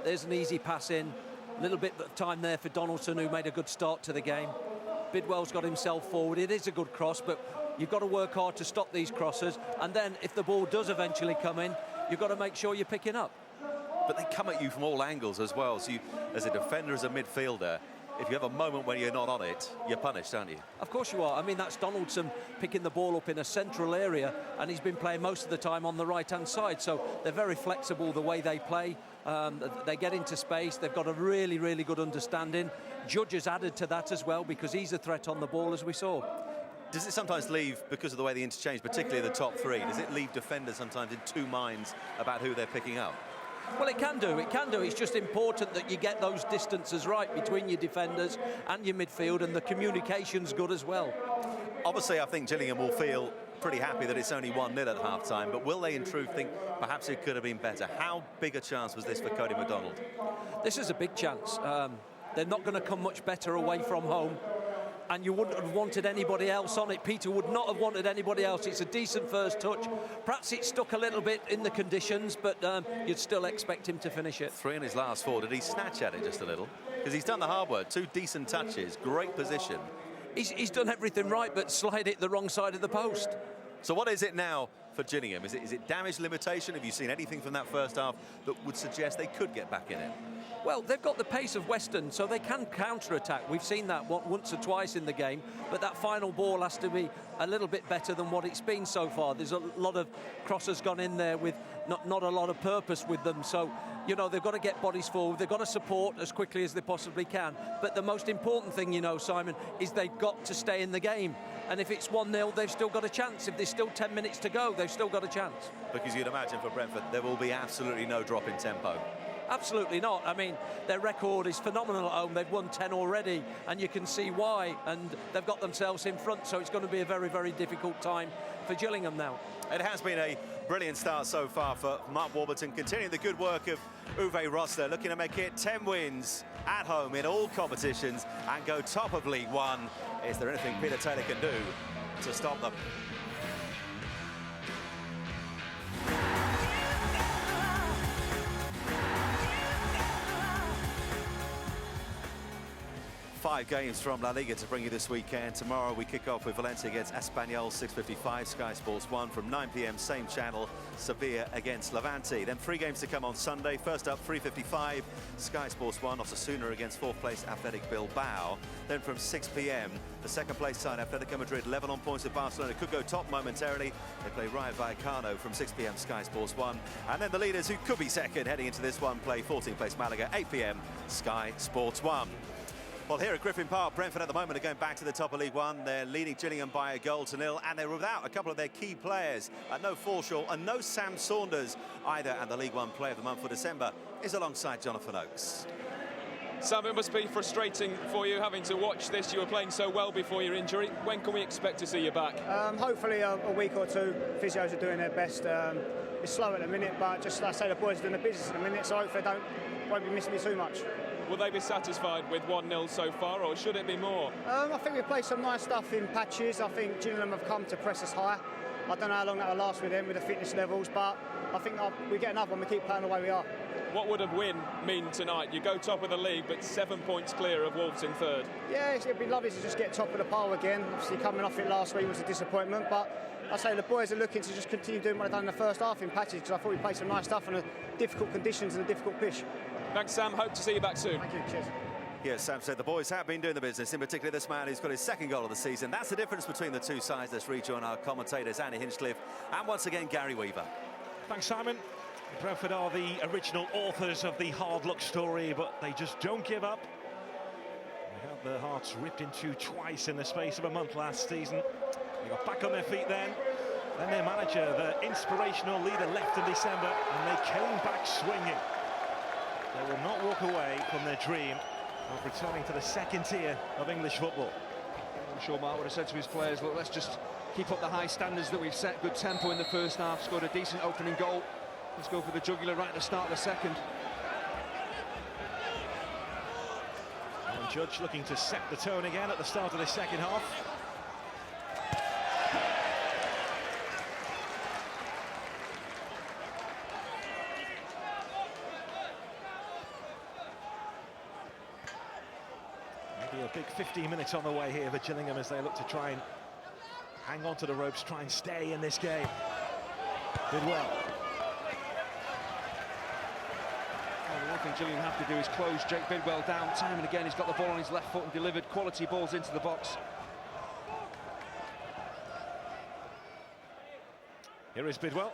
there's an easy pass in. A little bit of time there for Donaldson, who made a good start to the game. Bidwell's got himself forward. It is a good cross, but you've got to work hard to stop these crosses. And then if the ball does eventually come in, you've got to make sure you're picking up. But they come at you from all angles as well. So you, as a defender, as a midfielder, if you have a moment when you're not on it, you're punished, aren't you? Of course you are. I mean, that's Donaldson picking the ball up in a central area, and he's been playing most of the time on the right-hand side. So they're very flexible the way they play. They get into space. They've got a really, really good understanding. Judge has added to that as well, because he's a threat on the ball, as we saw. Does it sometimes leave, because of the way they interchange, particularly the top three, does it leave defenders sometimes in two minds about who they're picking up? Well, it can do. It's just important that you get those distances right between your defenders and your midfield, and the communication's good as well. Obviously, I think Gillingham will feel pretty happy that it's only 1-0 at half-time, but will they in truth think perhaps it could have been better? How big a chance was this for Cody McDonald? This is a big chance. They're not going to come much better away from home, and you wouldn't have wanted anybody else on it. Peter would not have wanted anybody else. It's a decent first touch. Perhaps it stuck a little bit in the conditions, but you'd still expect him to finish it. 3 in his last 4. Did he snatch at it just a little? Because he's done the hard work. 2 decent touches, great position. He's done everything right, but slide it the wrong side of the post. So what is it now for Gillingham? Is it damage limitation? Have you seen anything from that first half that would suggest they could get back in it? Well, they've got the pace of Western, so they can counter-attack. We've seen that once or twice in the game, but that final ball has to be a little bit better than what it's been so far. There's a lot of crosses gone in there with not a lot of purpose with them, so, you know, they've got to get bodies forward. They've got to support as quickly as they possibly can. But the most important thing, you know, Simon, is they've got to stay in the game. And if it's 1-0, they've still got a chance. If there's still 10 minutes to go, they've still got a chance. Because you'd imagine for Brentford, there will be absolutely no drop in tempo. Absolutely not. I mean, their record is phenomenal at home. They've won 10 already, and you can see why. And they've got themselves in front, so it's going to be a very, very difficult time for Gillingham now. It has been a brilliant start so far for Mark Warburton, continuing the good work of Uwe Rosler, looking to make it 10 wins at home in all competitions and go top of League One. Is there anything Peter Taylor can do to stop them? 5 games from La Liga to bring you this weekend. Tomorrow we kick off with Valencia against Espanyol, 6:55, Sky Sports 1 from 9 p.m, same channel, Sevilla against Levante. Then 3 games to come on Sunday. First up, 3:55, Sky Sports 1, Osasuna against 4th place Athletic Bilbao. Then from 6 p.m, the second place side, Atletico Madrid, level on points with Barcelona, could go top momentarily. They play Rayo Vallecano from 6 p.m, Sky Sports 1. And then the leaders, who could be second heading into this one, play 14th place Malaga, 8 p.m, Sky Sports 1. Well, here at Griffin Park, Brentford at the moment are going back to the top of League One. They're leading Gillingham by 1-0, and they're without a couple of their key players. No Forshaw and no Sam Saunders either, and the League One Player of the Month for December is alongside Jonathan Oakes. Sam, it must be frustrating for you having to watch this. You were playing so well before your injury. When can we expect to see you back? Hopefully a week or two. Physios are doing their best. It's slow at the minute, but just like I say, the boys are doing the business at the minute, so hopefully they won't be missing me too much. Will they be satisfied with 1-0 so far, or should it be more? I think we played some nice stuff in patches. I think Gillingham have come to press us high. I don't know how long that will last with them, with the fitness levels, but I think we get another one. We keep playing the way we are. What would a win mean tonight? You go top of the league, but 7 points clear of Wolves in 3rd. Yeah, it'd be lovely to just get top of the pile again. Obviously, coming off it last week was a disappointment, but I say the boys are looking to just continue doing what they've done in the first half in patches, because I thought we played some nice stuff on difficult conditions and a difficult pitch. Thanks, Sam. Hope to see you back soon. Thank you. Cheers. Yes, Sam said the boys have been doing the business, in particular this man who's got his 2nd goal of the season. That's the difference between the two sides. Let's rejoin our commentators, Andy Hinchcliffe and once again Gary Weaver. Thanks, Simon. Brentford are the original authors of the hard luck story, but they just don't give up. They had their hearts ripped in two twice in the space of a month last season. They got back on their feet then. Then their manager, the inspirational leader, left in December, and they came back swinging. They will not walk away from their dream of returning to the 2nd tier of English football. I'm sure Mark would have said to his players, look, let's just keep up the high standards that we've set. Good tempo in the first half, scored a decent opening goal. Let's go for the jugular right at the start of the second. And Judge looking to set the tone again at the start of the second half. Maybe a big 15 minutes on the way here for Gillingham as they look to try and hang on to the ropes, try and stay in this game. Did well. One thing Gillingham have to do is close Jake Bidwell down time and again. He's got the ball on his left foot and delivered quality balls into the box. Here is Bidwell.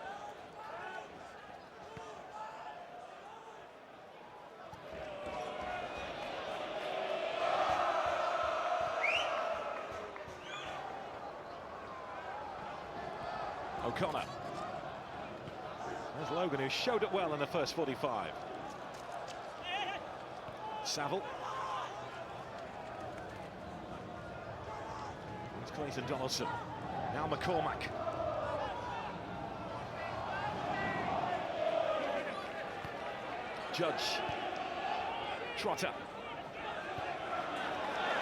O'Connor. There's Logan, who showed it well in the first 45. Saville. It's Clayton Donaldson. Now McCormack. Judge. Trotter.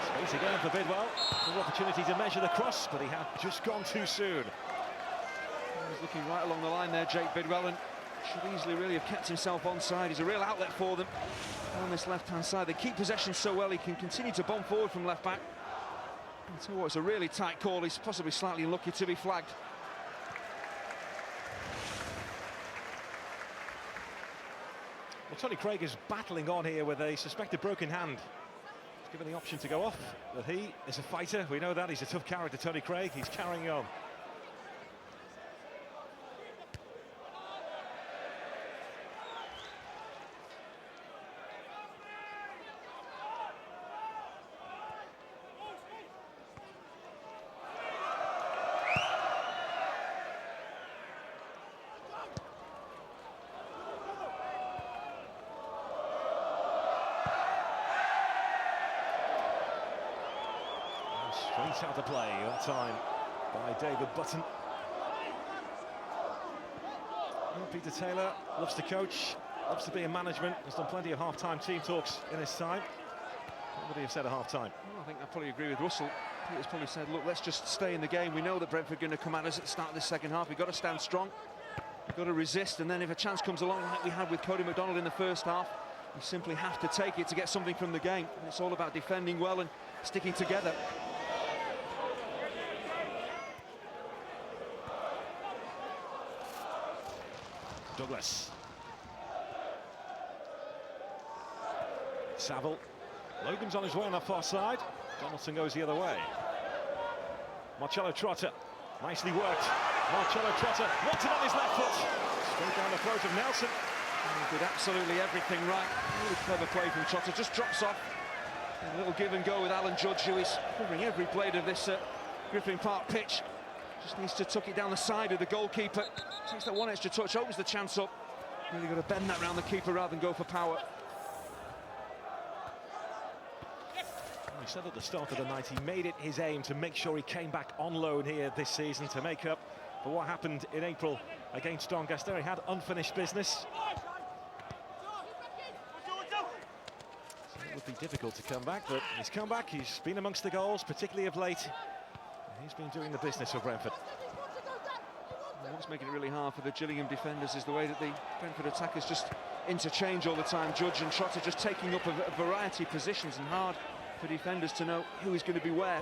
Space again for Bidwell. An opportunity to measure the cross, but he had just gone too soon. He's looking right along the line there, Jake Bidwell, and should easily really have kept himself onside. He's a real outlet for them on this left-hand side. They keep possession so well, he can continue to bomb forward from left-back. I'll tell you what, it's a really tight call. He's possibly slightly unlucky to be flagged. Well, Tony Craig is battling on here with a suspected broken hand. He's given the option to go off, but he is a fighter. We know that. He's a tough character, Tony Craig. He's carrying on. Straight out of play that time by David Button. Well, Peter Taylor loves to coach, loves to be in management. Has done plenty of half-time team talks in his time. What would he have said at half-time? Well, I think I probably agree with Russell. Peter's probably said, look, let's just stay in the game. We know that Brentford are going to come at us at the start of the second half. We've got to stand strong. We've got to resist, and then if a chance comes along like we had with Cody McDonald in the first half, You simply have to take it to get something from the game. It's all about defending well and sticking together. Douglas. Saville. Logan's on his way on the far side. Donaldson goes the other way. Marcelo Trotta. Nicely worked. Marcelo Trotta wants it on his left foot. Straight down the throat of Nelson. He did absolutely everything right. Really clever play from Trotta. Just drops off. A little give and go with Alan Judge, who is covering every blade of this Griffin Park pitch. Just needs to tuck it down the side of the goalkeeper. Takes that one extra touch, opens the chance up. Really got to bend that round the keeper rather than go for power. He said at the start of the night he made it his aim to make sure he came back on loan here this season to make up for what happened in April against Doncaster. He had unfinished business. So it would be difficult to come back, but he's come back. He's been amongst the goals, particularly of late. He's been doing the business for Brentford. What's making it really hard for the Gillingham defenders is the way that the Brentford attackers just interchange all the time. Judge and Trotter just taking up a variety of positions, and hard for defenders to know who is going to be where.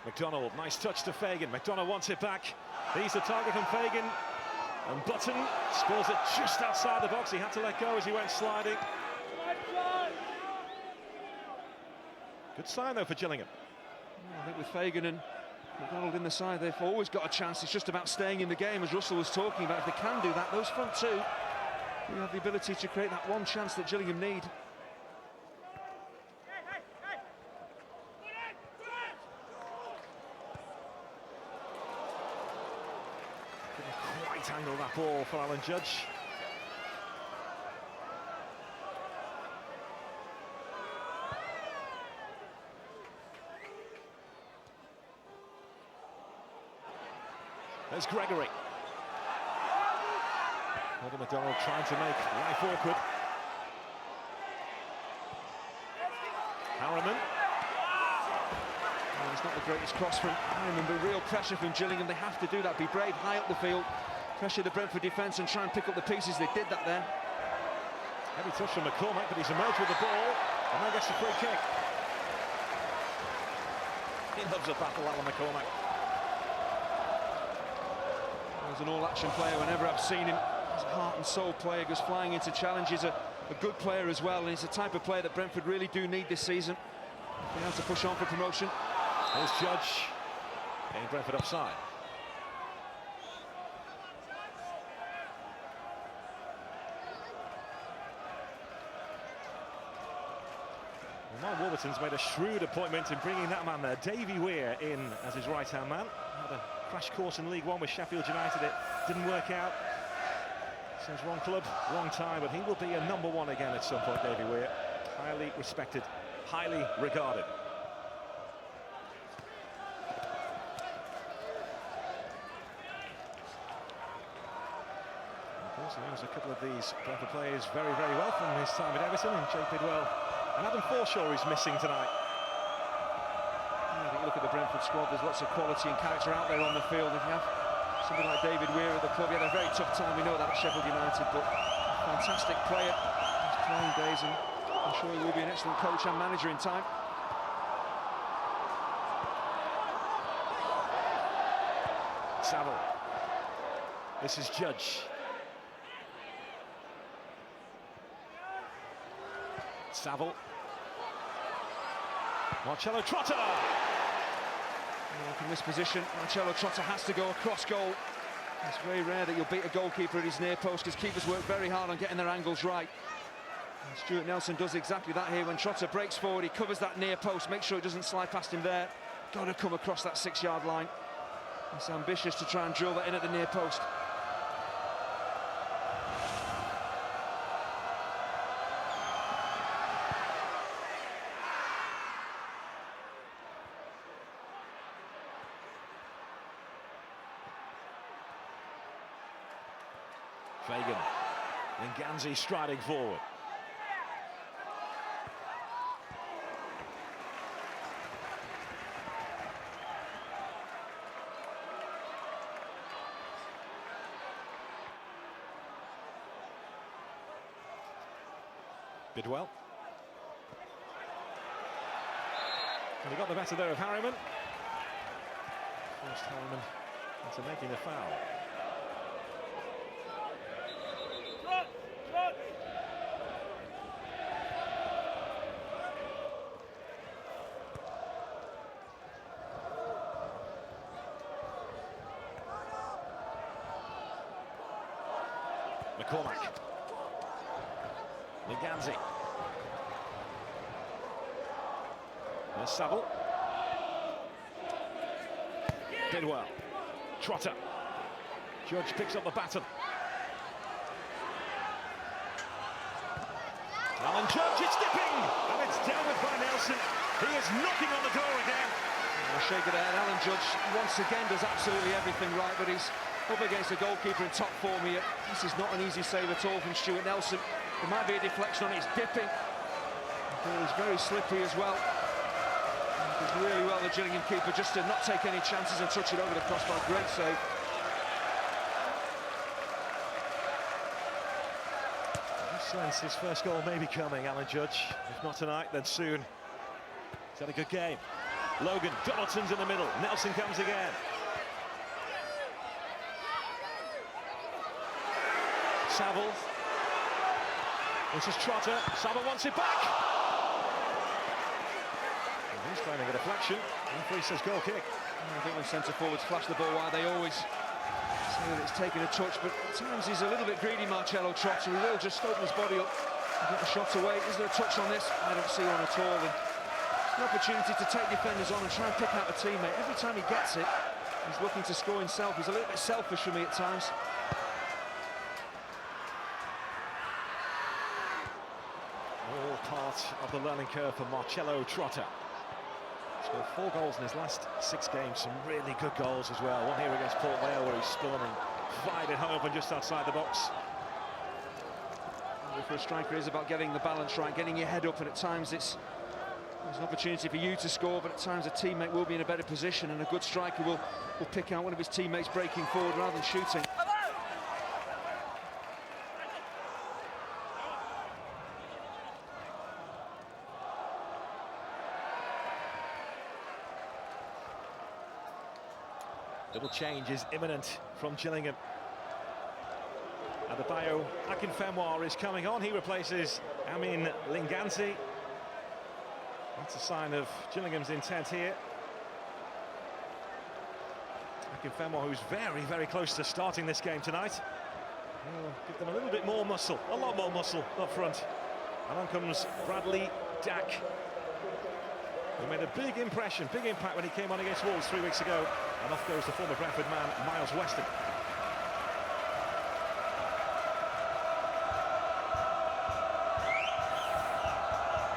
McDonald, nice touch to Fagan. McDonald wants it back. He's the target from Fagan. And Button scores it just outside the box. He had to let go as he went sliding. Good sign, though, for Gillingham. I think with Fagan and McDonald in the side, they've always got a chance. It's just about staying in the game, as Russell was talking about. If they can do that, those front two, you have the ability to create that one chance that Gillingham need. Couldn't quite handle that ball for Alan Judge. There's Gregory. Heather McDonald trying to make life awkward. Harriman. Well, it's not the greatest cross from Harriman, but real pressure from Gillingham. They have to do that, be brave, high up the field, pressure the Brentford defence and try and pick up the pieces. They did that there. Heavy touch from McCormack, but he's emerged with the ball and now gets the free kick. He loves a battle, Alan McCormack. He's an all-action player whenever I've seen him. He's a heart and soul player, goes flying into challenges, a good player as well, and he's the type of player that Brentford really do need this season. They have to push on for promotion. There's Judge, getting Brentford offside. Well, Mark Warburton's made a shrewd appointment in bringing that man there, Davy Weir, in as his right-hand man. Had a crash course in League One with Sheffield United. It didn't work out. Says wrong club, wrong time, but he will be a #1 again at some point, Davy Weir. Highly respected, highly regarded. Of course, he knows a couple of these Brentford players very, very well from his time at Everton, and Jake Bidwell and Adam Forshaw is missing tonight. I think you look at the Brentford squad, there's lots of quality and character out there on the field. If you have somebody like David Weir at the club, he had a very tough time, we know that, at Sheffield United, but a fantastic player in his playing days, and I'm sure he will be an excellent coach and manager in time. Saville. This is Judge. Saville. Marcelo Trotta. From this position, Marcelo Trotta has to go across goal. It's very rare that you'll beat a goalkeeper at his near post, because keepers work very hard on getting their angles right. And Stuart Nelson does exactly that here. When Trotta breaks forward, he covers that near post, makes sure it doesn't slide past him there. Got to come across that 6-yard line. It's ambitious to try and drill that in at the near post. Fagan. Nganzi striding forward. Bidwell. And he got the better there of Harriman. First Harriman into making the foul. McCormack. Lge. There's Saville. Bidwell. Trotter. Judge picks up the baton. Alan Judge, it's dipping! And it's dealt with by Nelson. He is knocking on the door again. I'll shake it out. Alan Judge once again does absolutely everything right, but he's up against a goalkeeper in top form here. This is not an easy save at all from Stuart Nelson. There might be a deflection on it, it's dipping. It's very slippery as well. He did really well, the Gillingham keeper, just to not take any chances and touch it over the crossbar. Great save. Sense his first goal may be coming, Alan Judge. If not tonight, then soon. He's had a good game. Logan, Donaldson's in the middle. Nelson comes again. Saville. This is Trotter. Saville wants it back. And he's claiming a deflection. Referee says goal kick. I think when centre forwards flash the ball wide, they always say that it's taken a touch, but at times he's a little bit greedy, Marcelo Trotter. He will just open his body up and get the shot away. Is there a touch on this? I don't see one at all. And it's an opportunity to take defenders on and try and pick out a teammate. Every time he gets it, he's looking to score himself. He's a little bit selfish for me at times. All part of the learning curve for Marcelo Trotter. Scored 4 goals in his last 6 games, some really good goals as well. One here against Port Vale where he spun and fired it home and just outside the box. For a striker, it's about getting the balance right, getting your head up, and at times there's an opportunity for you to score, but at times a teammate will be in a better position, and a good striker will pick out one of his teammates breaking forward rather than shooting. Double change is imminent from Gillingham. Adebayo Akinfenwa is coming on. He replaces Amin Linganzi. That's a sign of Gillingham's intent here. Akinfenwa, who's very, very close to starting this game tonight. He'll give them a little bit more muscle, a lot more muscle up front. And on comes Bradley Dack, who made a big impression, big impact when he came on against Wolves 3 weeks ago. And off goes the former Brentford man, Miles Weston.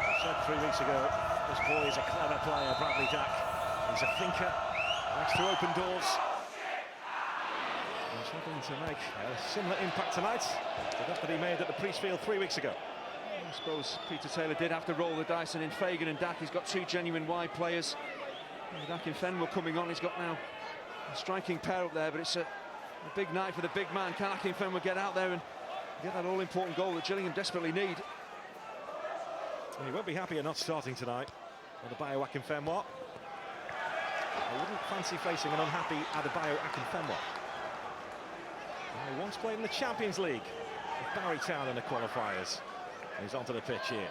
I said 3 weeks ago, this boy is a clever player, Bradley Dack. He's a thinker, likes to open doors. He's hoping to make a similar impact tonight to that he made at the Priestfield 3 weeks ago. I suppose Peter Taylor did have to roll the dice, and in Fagan and Dack, he's got 2 genuine wide players. Akinfenwa coming on, he's got now a striking pair up there, but it's a big night for the big man. Can Akinfenwa get out there and get that all-important goal that Gillingham desperately need? Well, he won't be happy at not starting tonight. Adebayo Akinfenwa. I wouldn't fancy facing an unhappy Adebayo Akinfenwa. He once played in the Champions League with Barry Town in the qualifiers. He's onto the pitch here.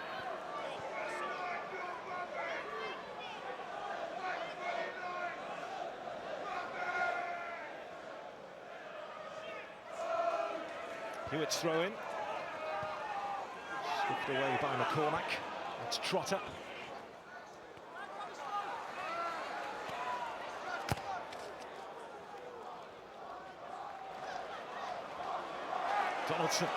Hewitt's throw in. Scooped away by McCormack. That's Trotter. Donaldson.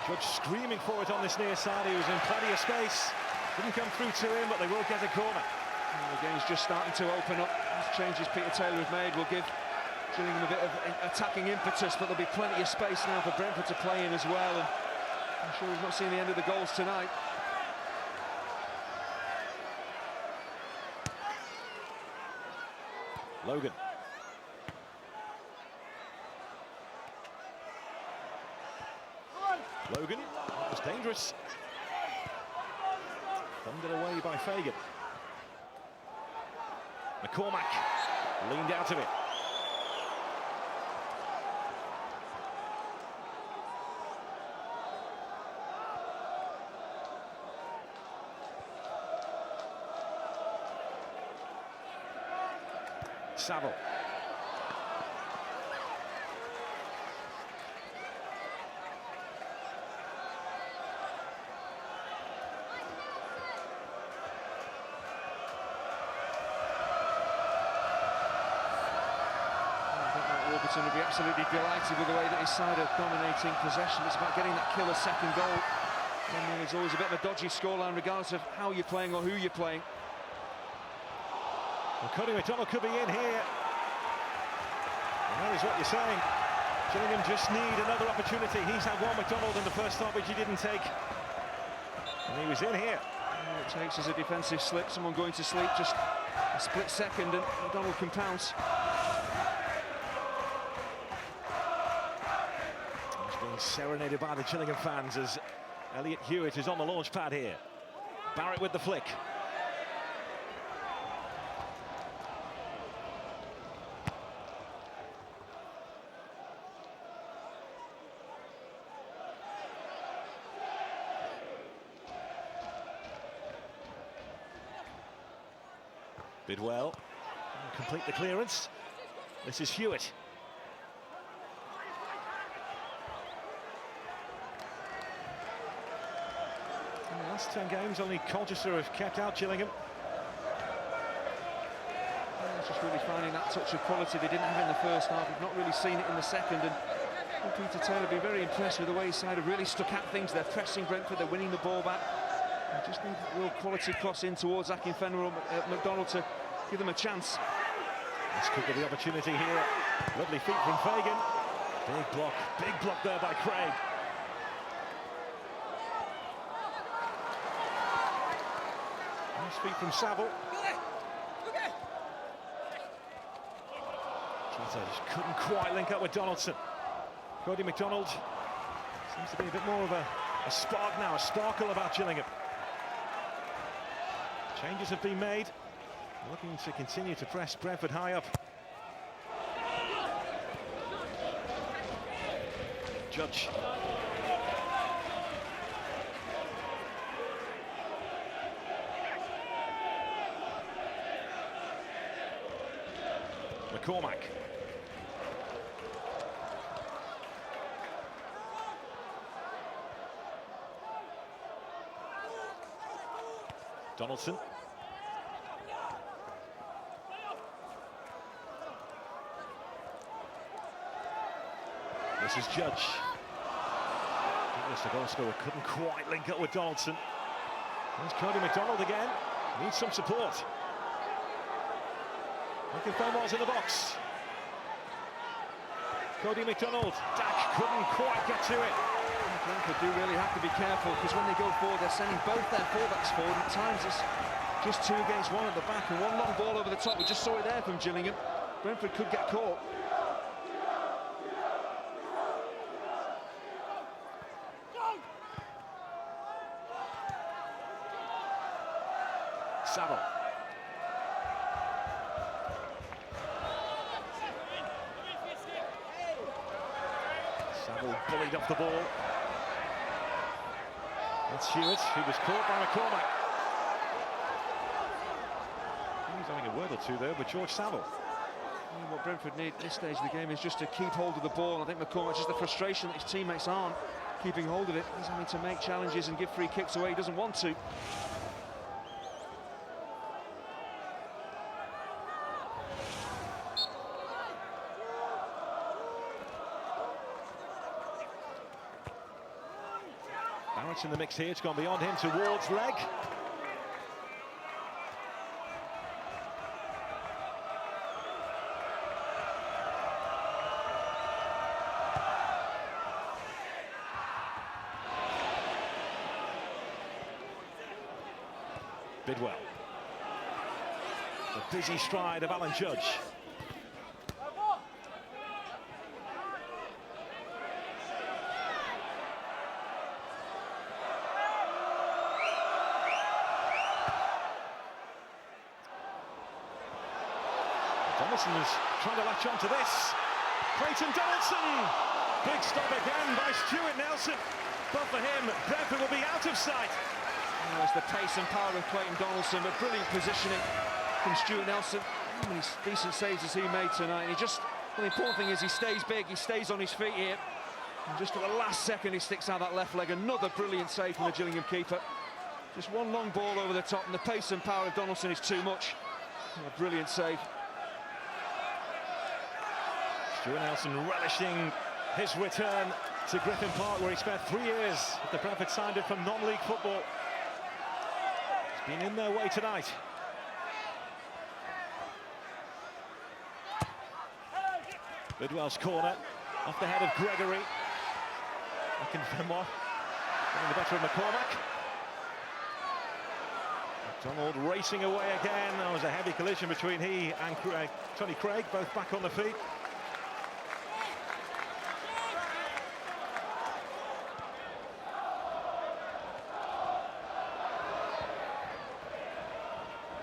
Judge screaming for it on this near side. He was in plenty of space. Didn't come through to him, but they will get a corner. And the game's just starting to open up. These changes Peter Taylor has made will give Gillingham a bit of attacking impetus, but there'll be plenty of space now for Brentford to play in as well. And I'm sure we've not seen the end of the goals tonight. Logan. Logan, that was dangerous. Thumbed it away by Fagan. McCormack leaned out of it. Saville. Warburton would be absolutely delighted with the way that his side are dominating possession. It's about getting that killer second goal. And there's always a bit of a dodgy scoreline regardless of how you're playing or who you're playing. Well, Cody McDonald could be in here. And that is what you're saying. Gillingham just need another opportunity. He's had one McDonald in the first half, which he didn't take. And he was in here. All it takes is a defensive slip, someone going to sleep, just a split second, and McDonald can pounce. He's being serenaded by the Gillingham fans as Elliot Hewitt is on the launch pad here. Barrett with the flick. Bidwell complete the clearance. This is Hewitt. In the last 10 games, only Colchester have kept out Gillingham. It's just really finding that touch of quality they didn't have in the first half. We've not really seen it in the second. And Peter Taylor been very impressed with the way his side have really stuck at things. They're pressing Brentford, they're winning the ball back. They just need a real quality cross in towards Akinfenwa or McDonald to give them a chance. This could be the opportunity here. Lovely feet from Fagan. Big block there by Craig. Nice feet from Saville. Trotter just couldn't quite link up with Donaldson. Cody McDonald seems to be a bit more of a spark now, a sparkle about Gillingham. Changes have been made. Looking to continue to press Brentford high up. Judge. McCormack. Donaldson. This is Judge. Douglas, the goal scorer, couldn't quite link up with Donaldson. There's Cody McDonald again. Needs some support. Akinfenwa's in the box. Cody McDonald. Dack couldn't quite get to it. Brentford do really have to be careful because when they go forward, they're sending both their fullbacks forward. At times it's just 2 against 1 at the back and one long ball over the top. We just saw it there from Gillingham. Brentford could get caught. Saville. Saville bullied off the ball. That's Hewitt, who was caught by McCormack. He's having a word or two there with George Saville. What Brentford need at this stage of the game is just to keep hold of the ball. I think McCormack, just the frustration that his teammates aren't keeping hold of it. He's having to make challenges and give free kicks away. He doesn't want to. Barrett's in the mix here. It's gone beyond him towards leg. Bidwell. The busy stride of Alan Judge. Donaldson is trying to latch on to this. Clayton Donaldson! Big stop again by Stuart Nelson. But for him, Brentford will be out of sight. It's the pace and power of Clayton Donaldson, but brilliant positioning from Stuart Nelson. How many decent saves has he made tonight? And the important thing is he stays big, he stays on his feet here. And just at the last second, he sticks out that left leg. Another brilliant save from the Gillingham keeper. Just one long ball over the top, and the pace and power of Donaldson is too much. A brilliant save. Stuart Nelson relishing his return to Griffin Park, where he spent 3 years after Brentford signed him from non-league football. He's been in their way tonight. Bidwell's corner, off the head of Gregory. Akinfenwa getting the better of McCormack. McDonald racing away again. There was a heavy collision between he and Tony Craig, both back on the feet.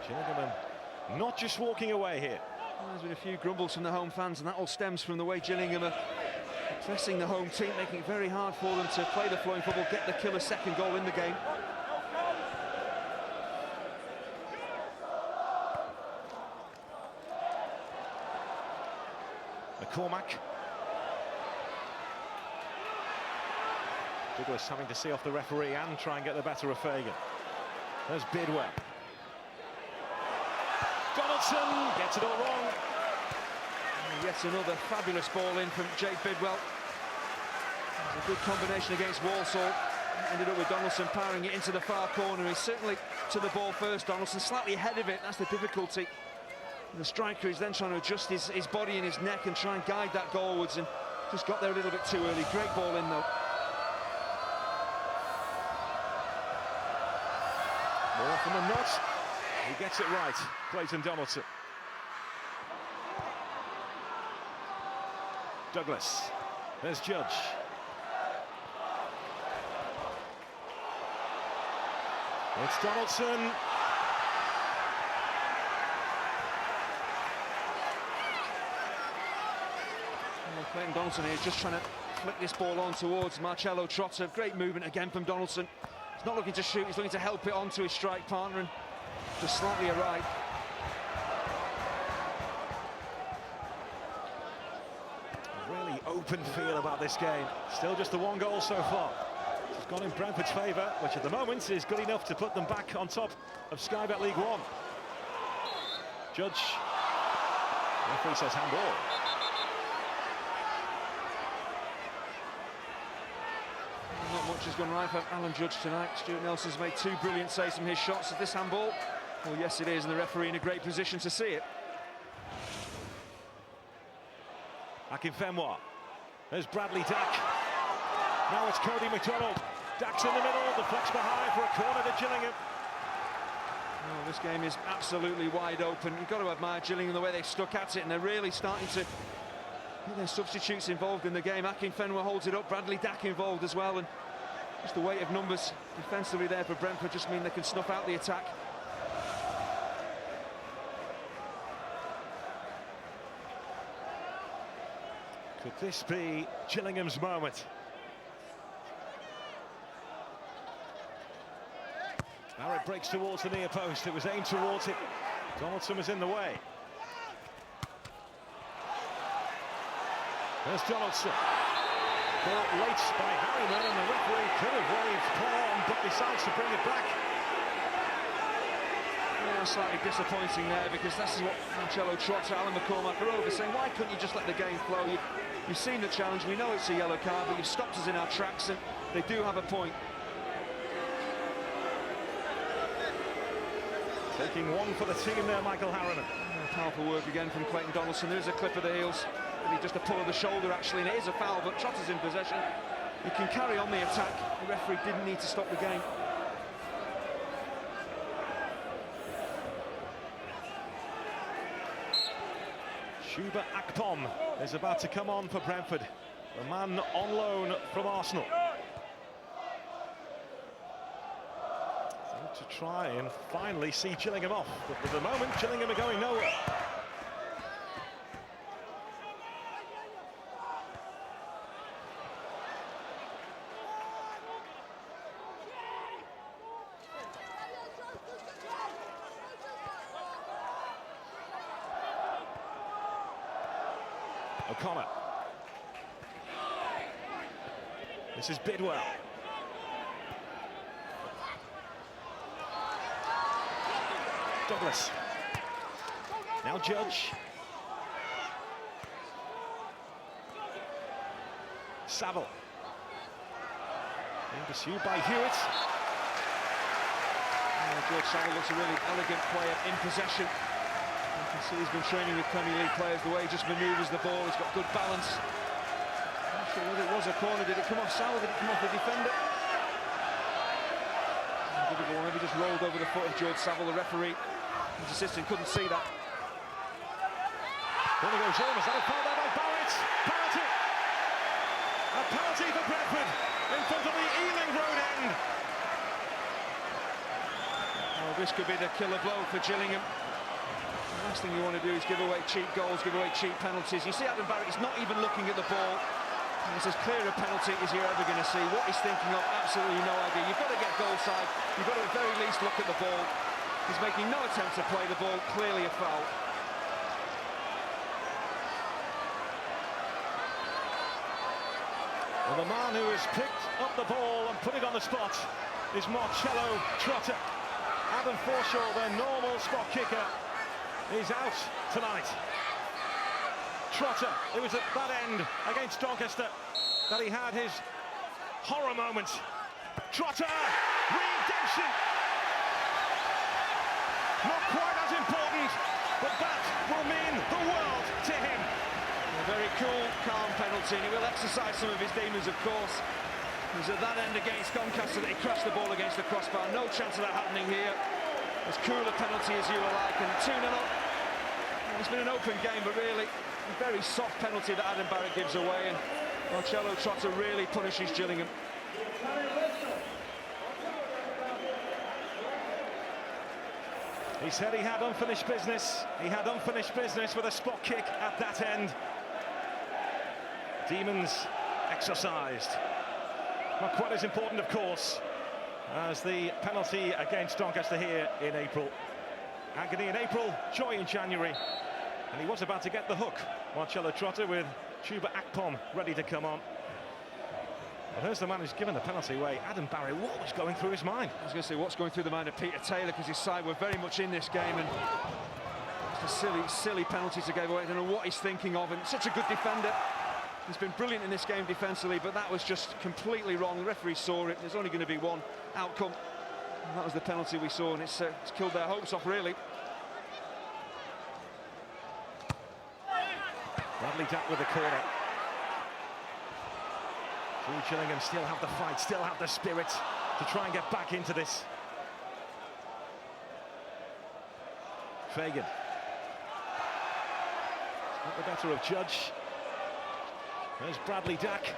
Gillingham not just walking away here. There's been a few grumbles from the home fans, and that all stems from the way Gillingham are pressing the home team, making it very hard for them to play the flowing football, get the killer second goal in the game. McCormack. Douglas having to see off the referee and try and get the better of Fagan. There's Bidwell. Donaldson gets it all wrong. And yet another fabulous ball in from Jake Bidwell. It was a good combination against Walsall. Ended up with Donaldson powering it into the far corner. He's certainly to the ball first, Donaldson, slightly ahead of it. That's the difficulty. And the striker is then trying to adjust his body and his neck and try and guide that goalwards, and just got there a little bit too early. Great ball in, though. More often than not, he gets it right, Clayton Donaldson. Douglas. There's Judge. It's Donaldson. Clayton Donaldson here is just trying to flick this ball on towards Marcelo Trotter. Great movement again from Donaldson. He's not looking to shoot, he's looking to help it onto his strike partner, and just slightly awry. A really open feel about this game. Still just the one goal so far. It's gone in Brentford's favour, which at the moment is good enough to put them back on top of Sky Bet League One. Judge. Referee says handball. Not much has gone right for Alan Judge tonight. Stuart Nelson's made 2 brilliant saves from his shots. Is this handball? Well, yes, it is, and the referee in a great position to see it. Akinfenwa. There's Bradley Dack. Now it's Cody McDonald. Dack's in the middle, deflects behind for a corner to Gillingham. Oh, this game is absolutely wide open. You've got to admire Gillingham, the way they stuck at it, and they're really starting to get their substitutes involved in the game. Akinfenwa holds it up, Bradley Dack involved as well, and just the weight of numbers defensively there for Brentford just mean they can snuff out the attack. Could this be Gillingham's moment? Now it breaks towards the near post. It was aimed towards it. Donaldson was in the way. There's Donaldson. Caught late by Harriman, and the referee could have waved play on, but decides to bring it back. Yeah, slightly disappointing there, because this is what Marcelo Trotter, Alan McCormack are over, saying, why couldn't you just let the game flow? You've seen the challenge, we know it's a yellow card, but you've stopped us in our tracks, and they do have a point. Taking one for the team there, Michael Harriman. Powerful work again from Clayton Donaldson. There's a clip of the heels. Maybe just a pull of the shoulder, actually, and it is a foul, but Trotter's in possession. You can carry on the attack. The referee didn't need to stop the game. Shuba Akpom is about to come on for Brentford. The man on loan from Arsenal. To try and finally see Gillingham off, but for the moment Gillingham are going nowhere. O'Connor. This is Bidwell. Douglas. Now Judge. Saville. Being pursued by Hewitt. George Saville looks a really elegant player in possession. You can see he's been training with Premier League players, the way he just manoeuvres the ball, he's got good balance. I'm not sure whether it was a corner, did it come off Saville, did it come off the defender? Maybe just rolled over the foot of George Saville, the referee. His assistant couldn't see that. There goes Holmes, that fouled out by Barrett. Penalty! A penalty for Brentford in front of the Ealing Road end. Oh, this could be the killer blow for Gillingham. The last thing you want to do is give away cheap goals, give away cheap penalties. You see Adam Barrett, he's not even looking at the ball. And it's as clear a penalty as you're ever going to see. What he's thinking of, absolutely no idea. You've got to get goal side. You've got to at the very least look at the ball. He's making no attempt to play the ball, clearly a foul. Well, the man who has picked up the ball and put it on the spot is Marcello Trotter. Adam Forshaw, their normal spot kicker, is out tonight. Trotter, it was at that end against Doncaster that he had his horror moment. Trotter, redemption! Not quite as important, but that will mean the world to him. A very cool, calm penalty, and he will exercise some of his demons, of course. It was at that end against Doncaster that he crashed the ball against the crossbar. No chance of that happening here. As cool a penalty as you will like, and 2-0 up. It's been an open game, but really a very soft penalty that Adam Barrett gives away, and Marcello Trotter really punishes Gillingham. He said he had unfinished business. He had unfinished business with a spot kick at that end. Demons exercised. Not quite as important, of course, as the penalty against Doncaster here in April. Agony in April, joy in January. And he was about to get the hook. Marcello Trotter with Chuba Akpom ready to come on. Well, here's the man who's given the penalty away, Adam Barrett. What was going through his mind? I was going to say, what's going through the mind of Peter Taylor, because his side were very much in this game, and it's a silly penalty to give away. I don't know what he's thinking of, and such a good defender. He's been brilliant in this game defensively, but that was just completely wrong. The referee saw it. There's only going to be one outcome, and that was the penalty we saw, and it's killed their hopes off, really. Bradley Dack with the corner. Gillingham still have the fight, still have the spirit to try and get back into this. Fagan. Not the better of Judge. There's Bradley Dack.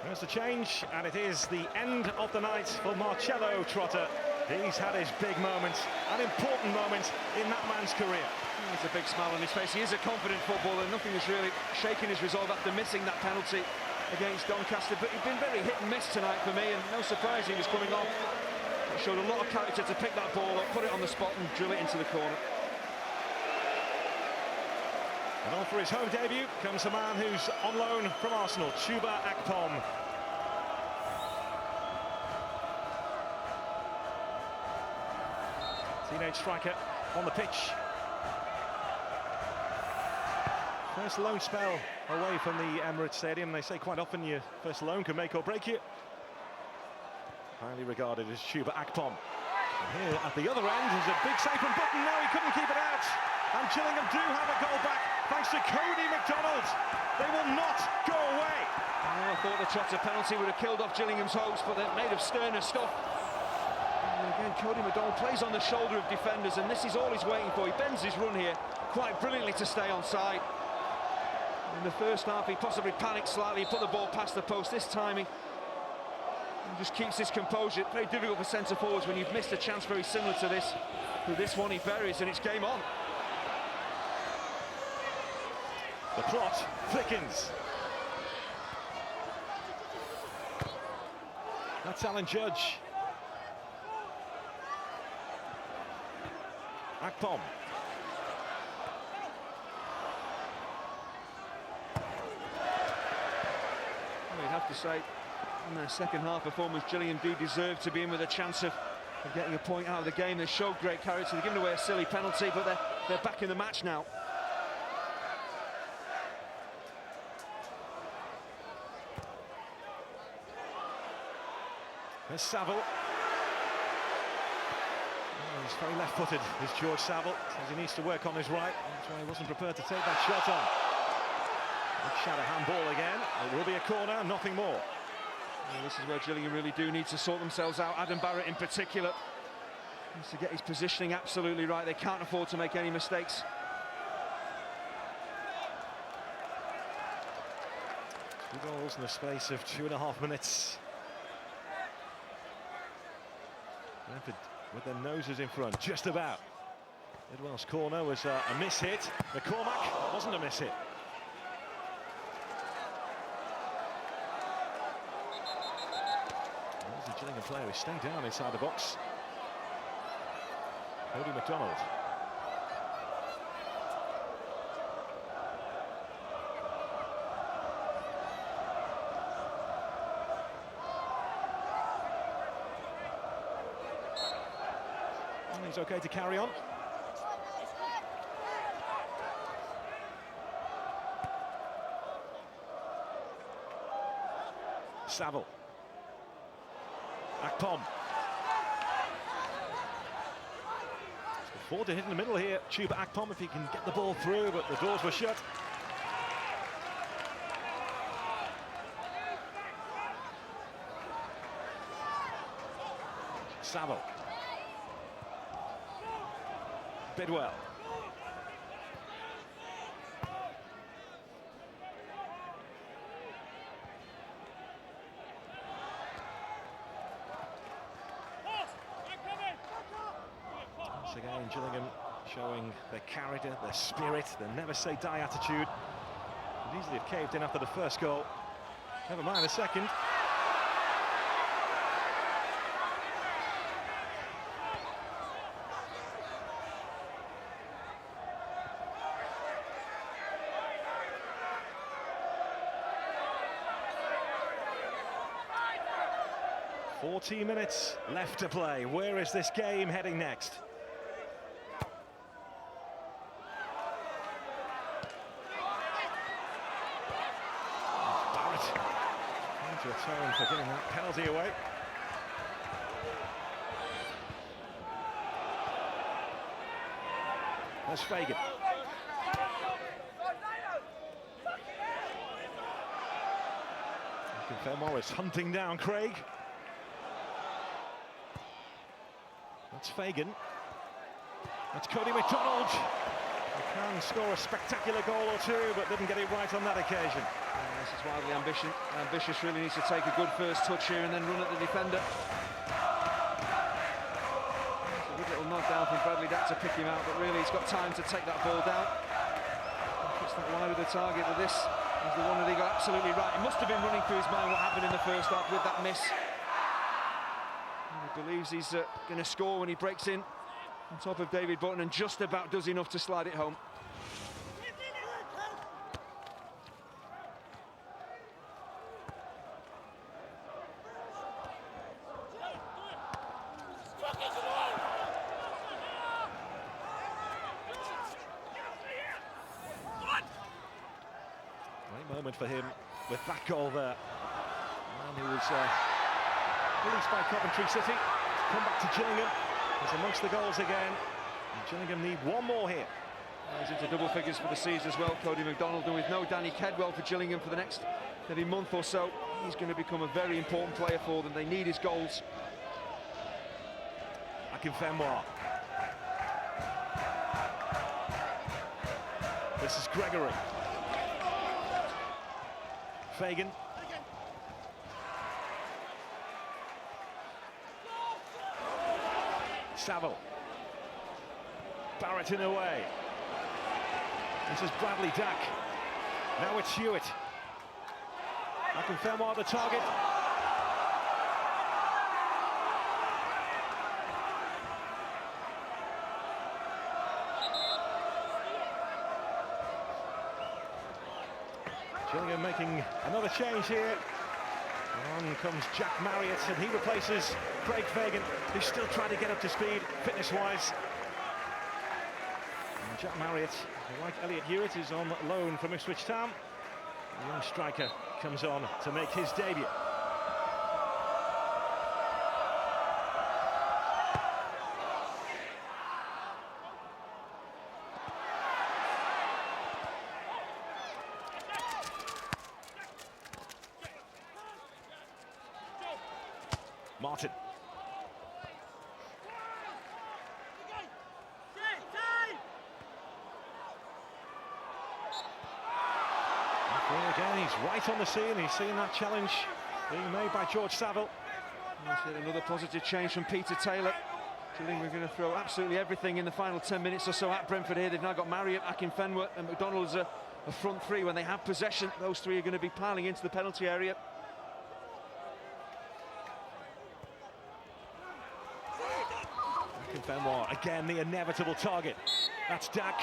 There's the change, and it is the end of the night for Marcello Trotter. He's had his big moment, an important moment in that man's career. There's a big smile on his face. He is a confident footballer. Nothing has really shaken his resolve after missing that penalty against Doncaster. But he's been very hit and miss tonight for me, and no surprise he was coming off. He showed a lot of character to pick that ball up, put it on the spot and drill it into the corner. And on for his home debut comes the man who's on loan from Arsenal, Chuba Akpom. Teenage striker on the pitch. First loan spell away from the Emirates Stadium. They say quite often your first loan can make or break you. Highly regarded as Chuba Akpom. And here at the other end is a big save from Button. No, he couldn't keep it out. And Gillingham do have a goal back thanks to Cody McDonald. They will not go away. I thought the Trotter penalty would have killed off Gillingham's hopes, but they're made of sterner stuff. And again, Cody McDonald plays on the shoulder of defenders, and this is all he's waiting for. He bends his run here quite brilliantly to stay on side. In the first half, he possibly panicked slightly, he put the ball past the post. This time, he just keeps his composure. Very difficult for centre forwards when you've missed a chance very similar to this. With this one, he buries, and it's game on. The plot thickens. That's Alan Judge. Akpom. We'd have to say, in their second half performance, Gillingham do deserve to be in with a chance of getting a point out of the game. They showed great character. They're giving away a silly penalty, but they're back in the match now. There's Saville. Oh, he's very left-footed, is George Saville. Says he needs to work on his right. That's why he wasn't prepared to take that shot on. Big shadow handball again. It will be a corner, nothing more. Well, this is where Gillingham really do need to sort themselves out. Adam Barrett in particular needs to get his positioning absolutely right. They can't afford to make any mistakes. Two goals in the space of 2.5 minutes. Brentford with their noses in front, just about. Bidwell's corner was a miss-hit. McCormack wasn't a miss-hit. There's the Gillingham player who stayed down inside the box. Cody MacDonald. He's okay to carry on. Saville. Akpom. Forward to hit in the middle here, Chuba Akpom, if he can get the ball through, but the doors were shut. Saville. Bidwell. Once again, Gillingham showing their character, their spirit, their never say die attitude. Could easily have caved in after the first goal. Never mind the second. .40 minutes left to play. Where is this game heading next? Barrett trying to atone for getting that penalty away. There's Fagan. Fairmore is hunting down Craig. That's Fagan. That's Cody MacDonald. He can score a spectacular goal or two, but didn't get it right on that occasion. This is wildly ambitious. Really needs to take a good first touch here and then run at the defender. It's a good little nod down from Bradley Dack to pick him out, but really he's got time to take that ball down. Puts that wide of the target, but this is the one that he got absolutely right. It must have been running through his mind what happened in the first half with that miss. He believes he's going to score when he breaks in on top of David Button and just about does enough to slide it home. Great moment for him with that goal there. And he was released by Coventry City. Come back to Gillingham. He's amongst the goals again. And Gillingham need one more here. He's into double figures for the season as well, Cody MacDonald, and with no Danny Kedwell for Gillingham for the next maybe month or so, he's going to become a very important player for them. They need his goals. Akinfenwa. This is Gregory. Fagan. Saville. Barrett in a way. This is Bradley Dack. Now it's Hewitt. Akinfenwa the target. Gillingham making another change here. On comes Jack Marriott, and he replaces Craig Fagan, who's still trying to get up to speed, fitness-wise. And Jack Marriott, like Elliot Hewitt, is on loan from Ipswich Town. The young striker comes on to make his debut. Martin. Again, he's right on the scene. He's seeing that challenge being made by George Saville. Another positive change from Peter Taylor. Gillingham are going to throw absolutely everything in the final 10 minutes or so at Brentford here. They've now got Marriott, Akinfenwa and McDonald's a front three. When they have possession, those three are going to be piling into the penalty area. Akinfenwa, again the inevitable target. That's Dak.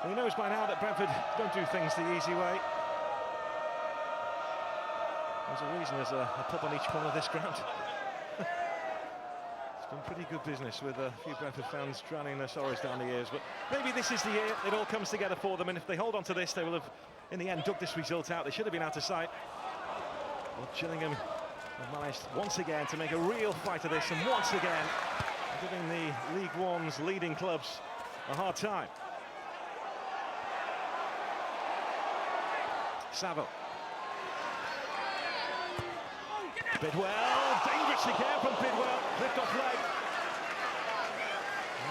He knows by now that Brentford don't do things the easy way. There's a reason there's a pub on each corner of this ground. It's done pretty good business with a few Brentford fans drowning their sorrows down the years, but maybe this is the year it all comes together for them, and if they hold on to this, they will have, in the end, dug this result out. They should have been out of sight. Well, Gillingham have managed once again to make a real fight of this, and once again giving the League One's leading clubs a hard time. Saville. Bidwell, dangerous again from Bidwell, flipped off leg.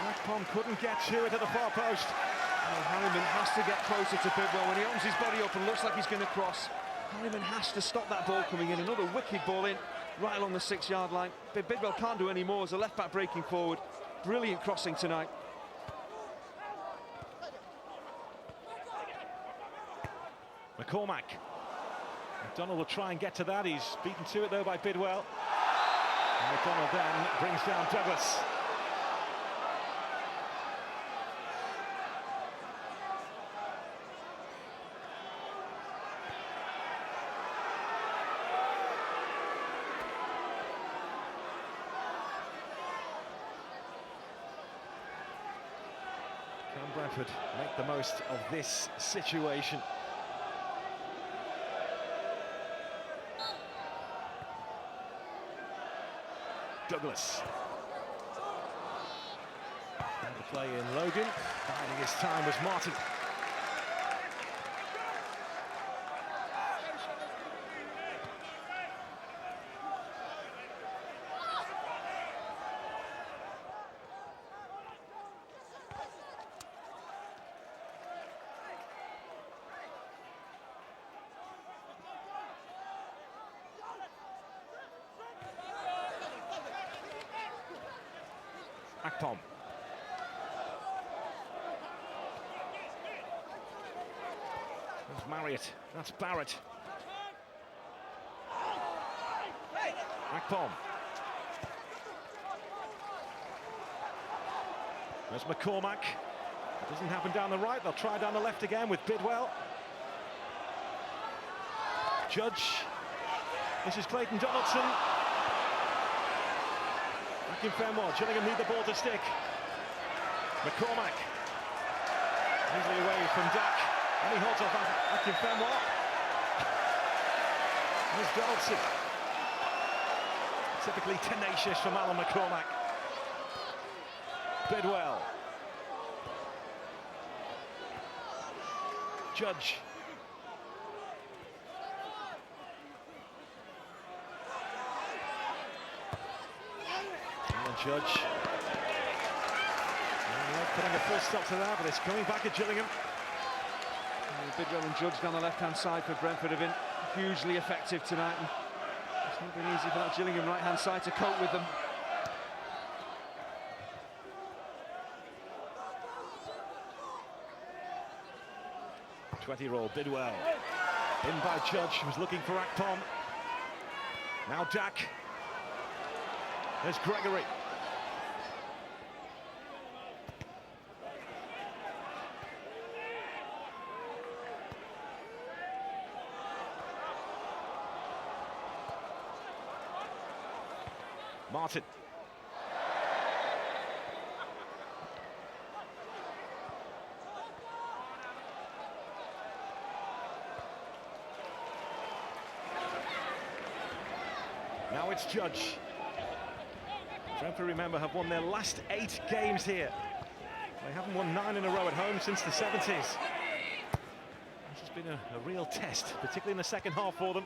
Akpom couldn't get to it at the far post. Harriman has to get closer to Bidwell. When he opens his body up and looks like he's going to cross, Harriman has to stop that ball coming in. Another wicked ball in, right along the 6-yard line. Bidwell can't do any more as a left-back breaking forward. Brilliant crossing tonight. McCormack. McDonald will try and get to that. He's beaten to it though by Bidwell. And McDonald then brings down Douglas. Can Brentford make the most of this situation? Douglas. And the play in Logan. Biding his time was Martin. Akpom. There's Marriott. That's Barrett. Akpom. There's McCormack. It doesn't happen down the right. They'll try down the left again with Bidwell. Judge. This is Clayton Donaldson. Akinfenwa, Gillingham need the ball to stick. McCormack. Easily away from Dak. And he holds off Akinfenwa. There's Donaldson. Typically tenacious from Alan McCormack. Bidwell. Judge. Judge. Putting a full stop to that, but it's coming back at Gillingham. Bidwell and Judge down the left-hand side for Brentford have been hugely effective tonight. And it's not been easy for that Gillingham right-hand side to cope with them. Twenty-year-old Bidwell. In by Judge, who was looking for Akpom. Now Dak. There's Gregory. Martin. Now it's Judge. Brentford, remember, have won their last 8 games here. They haven't won 9 in a row at home since the 70s. This has been a real test, particularly in the second half for them.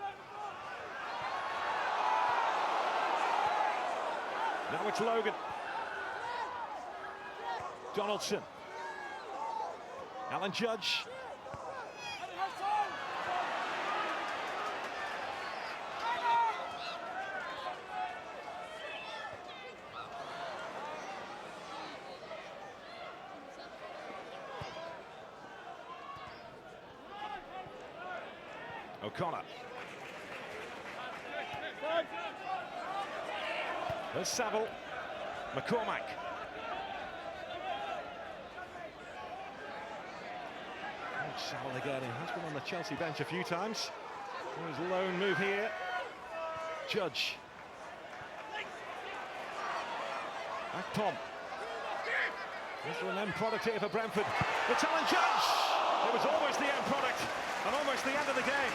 Now it's Logan. Donaldson. Alan Judge. O'Connor. There's Saville. McCormack. Saville again. He has been on the Chelsea bench a few times. His lone move here. Judge. Akpom. Is there an end product here for Brentford? It's Alan Judge! It was almost the end product and almost the end of the game.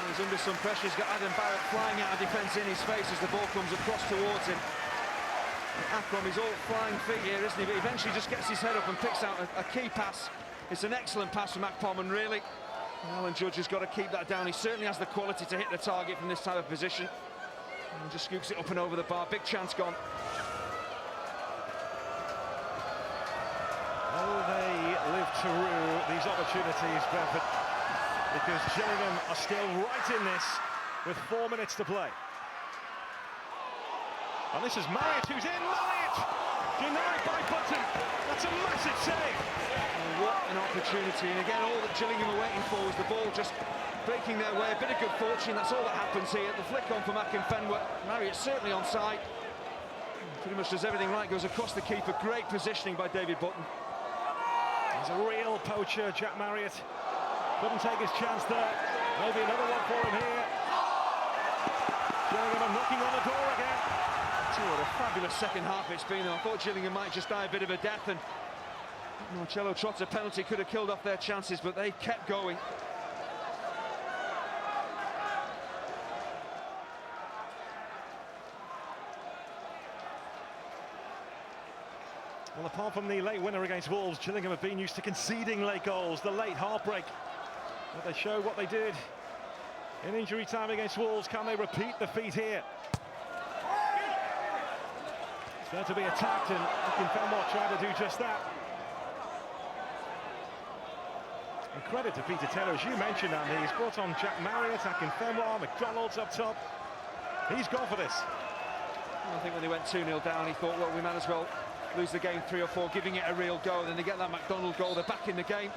He's under some pressure. He's got Adam Barrett flying out of defence in his face as the ball comes across towards him. Akpom is all flying feet here, isn't he? But eventually just gets his head up and picks out a key pass. It's an excellent pass from Akpom, and really, Alan Judge has got to keep that down. He certainly has the quality to hit the target from this type of position. And just scoops it up and over the bar. Big chance gone. Will they live to rue these opportunities, Brentford? Because Gillingham are still right in this with 4 minutes to play. And this is Marriott who's in. Marriott! Denied by Button. That's a massive save. Oh, what an opportunity. And again, all that Gillingham were waiting for was the ball just breaking their way. A bit of good fortune, that's all that happens here. The flick on from Akinfenwa. Marriott certainly onside. Pretty much does everything right, goes across the keeper. Great positioning by David Button. He's a real poacher, Jack Marriott. Couldn't take his chance there. Maybe another one for him here. Gillingham are knocking on the door again. What a fabulous second half it's been. I thought Gillingham might just die a bit of a death, and Marcello Trott's penalty could have killed off their chances, but they kept going. Well, apart from the late winner against Wolves, Gillingham have been used to conceding late goals, the late heartbreak. But they show what they did in injury time against Wolves. Can they repeat the feat here? It's there to be attacked, and Akinfenwa tried to do just that. And credit to Peter Taylor, as you mentioned, Andy. He's brought on Jack Marriott, Akinfenwa, McDonald's up top. He's gone for this. I think when they went 2-0 down, he thought, well, we might as well lose the game 3 or 4, giving it a real go. And then they get that McDonald goal, they're back in the game.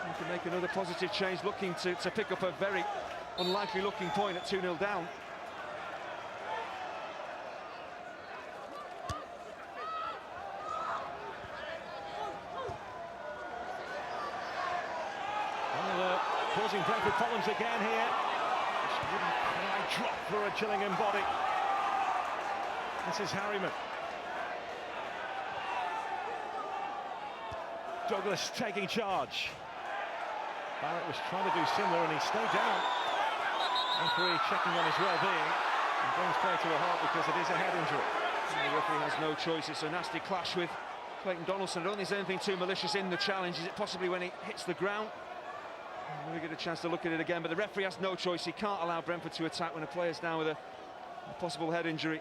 You can make another positive change, looking to pick up a very unlikely looking point at 2-0 down. Causing Brentford problems again here. Just wouldn't quite drop for a Gillingham body. This is Harriman. Douglas taking charge. Barrett was trying to do similar and he stayed down. Referee checking on his well-being and brings play to a halt because it is a head injury. And the referee has no choice. It's a nasty clash with Clayton Donaldson. I don't think there's anything too malicious in the challenge. Is it possibly when he hits the ground? We get a chance to look at it again, but the referee has no choice. He can't allow Brentford to attack when a player's down with a possible head injury.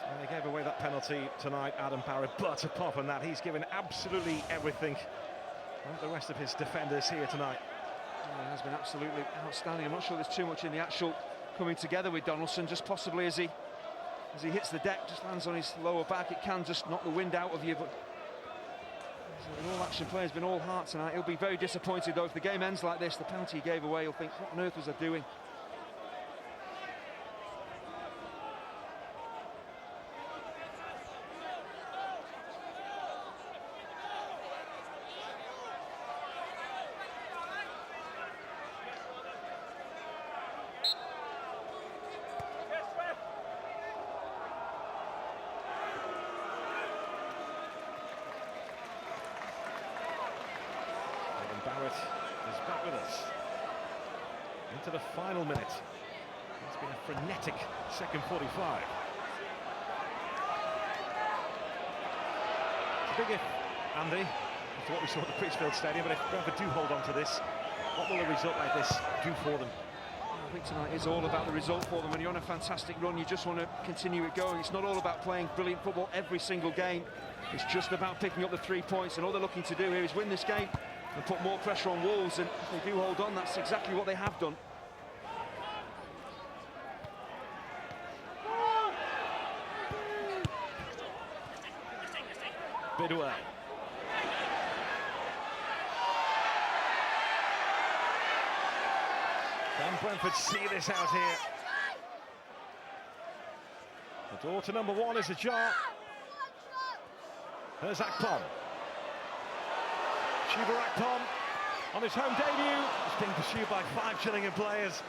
Well, they gave away that penalty tonight, Adam Barrett, but apart from that, he's given absolutely everything. Like the rest of his defenders here tonight. He has been absolutely outstanding. I'm not sure there's too much in the actual coming together with Donaldson, just possibly as he hits the deck, just lands on his lower back. It can just knock the wind out of you, but So the all-action player's been all heart tonight. He'll be very disappointed, though, if the game ends like this. The penalty he gave away, he'll think, what on earth was I doing? Barrett is back with us into the final minute. It's been a frenetic second 45. It's a big if, Andy, after what we saw at the Pitchfield Stadium, but if Brentford do hold on to this, what will a result like this do for them? I think tonight is all about the result for them. When you're on a fantastic run, you just want to continue it going. It's not all about playing brilliant football every single game. It's just about picking up the 3 points, and all they're looking to do here is win this game and put more pressure on Wolves, and if they do hold on, that's exactly what they have done. Bidwell. Can Brentford see this out here? The door to number 1 is ajar. There's Akpom. Chuba Akpom on his home debut. He's being pursued by 5 Gillingham players.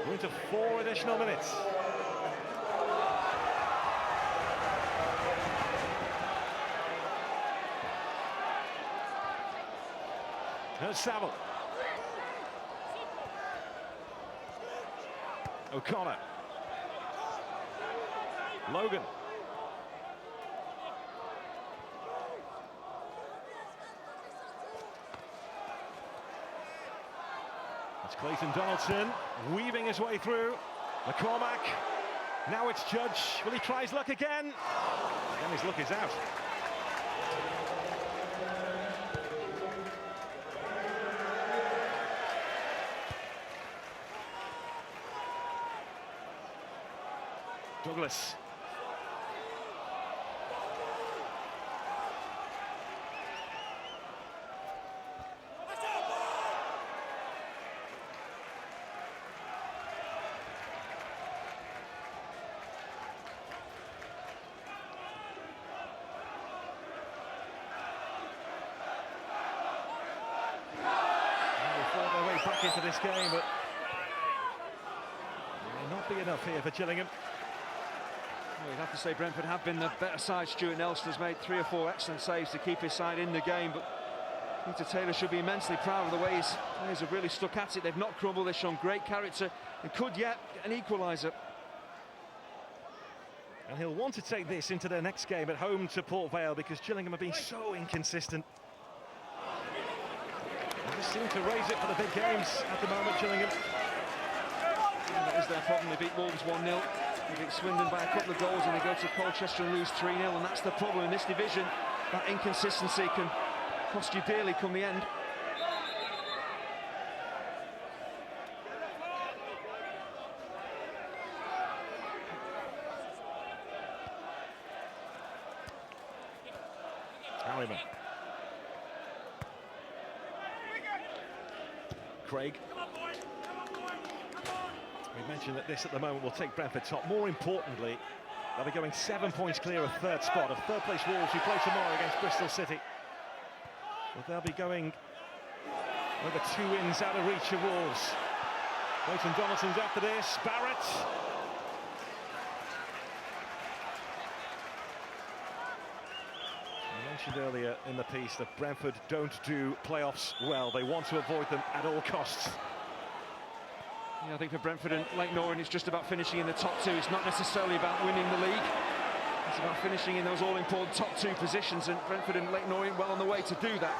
We're into 4 additional minutes. There's Saville. O'Connor. Logan. It's Clayton Donaldson weaving his way through. McCormack. Now it's Judge. Will he try his luck again? Again, his luck is out. Douglas. Back into this game, but it may not be enough here for Gillingham. Well, you'd have to say Brentford have been the better side. Stuart Nelson has made 3 or 4 excellent saves to keep his side in the game, but Peter Taylor should be immensely proud of the way his players have really stuck at it. They've not crumbled, they've shown great character and could yet get an equaliser. And he'll want to take this into their next game at home to Port Vale, because Gillingham have been so inconsistent. They just seem to raise it for the big games at the moment, Gillingham. And that is their problem. They beat Wolves 1-0. They beat Swindon by a couple of goals, and they go to Colchester and lose 3-0. And that's the problem in this division. That inconsistency can cost you dearly come the end. Harriman. Craig. We mentioned that this at the moment will take Brentford top. More importantly, they'll be going 7 points clear of third spot, of third place Wolves, who play tomorrow against Bristol City. But they'll be going over 2 wins out of reach of Wolves. Clayton Donaldson's after this. Barrett. I mentioned earlier in the piece that Brentford don't do playoffs well. They want to avoid them at all costs. Yeah, I think for Brentford and Lake Norrin, it's just about finishing in the top 2. It's not necessarily about winning the league. It's about finishing in those all-important top 2 positions, and Brentford and Lake Norrin well on the way to do that.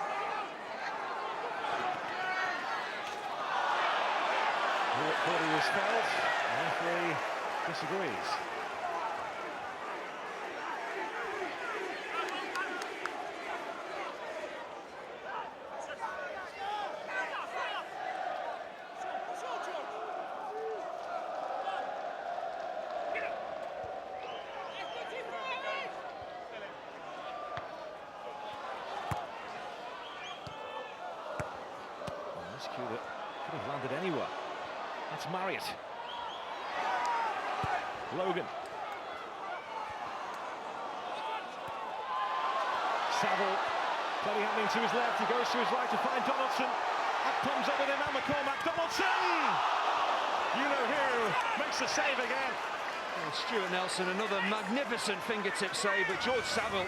Thought he was fouled. The referee disagrees. that could have landed anywhere. That's Marriott. Logan. Saville, plenty happening to his left. He goes to his right to find Donaldson. That comes up with him, and McCormack. Donaldson! You know who makes the save again. Well, Stuart Nelson, another magnificent fingertip save, but George Saville,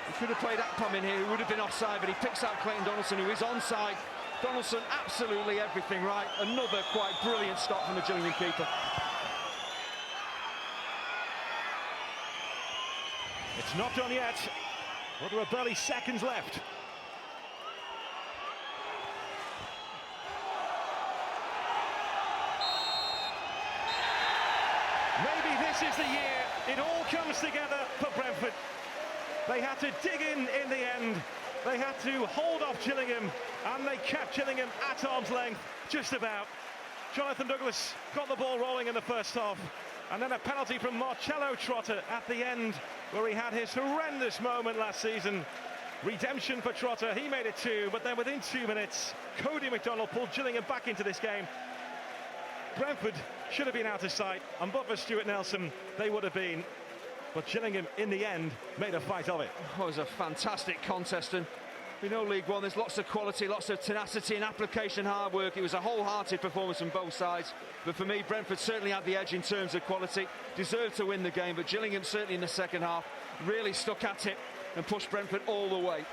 he could have played Akpom in here, he would have been offside, but he picks out Clayton Donaldson, who is onside. Donaldson, absolutely everything right. Another quite brilliant stop from the Gillingham keeper. It's not done yet. Well, there are barely seconds left. Maybe this is the year it all comes together for Brentford. They had to dig in the end. They had to hold off Gillingham, and they kept Gillingham at arm's length, just about. Jonathan Douglas got the ball rolling in the first half, and then a penalty from Marcello Trotter at the end, where he had his horrendous moment last season. Redemption for Trotter, he made it 2, but then within 2 minutes, Cody McDonald pulled Gillingham back into this game. Brentford should have been out of sight, and but for Stuart Nelson, they would have been. But Gillingham, in the end, made a fight of it. Oh, it was a fantastic contest, and we know League One, there's lots of quality, lots of tenacity and application, hard work. It was a wholehearted performance from both sides, but for me, Brentford certainly had the edge in terms of quality, deserved to win the game, but Gillingham certainly in the second half really stuck at it and pushed Brentford all the way.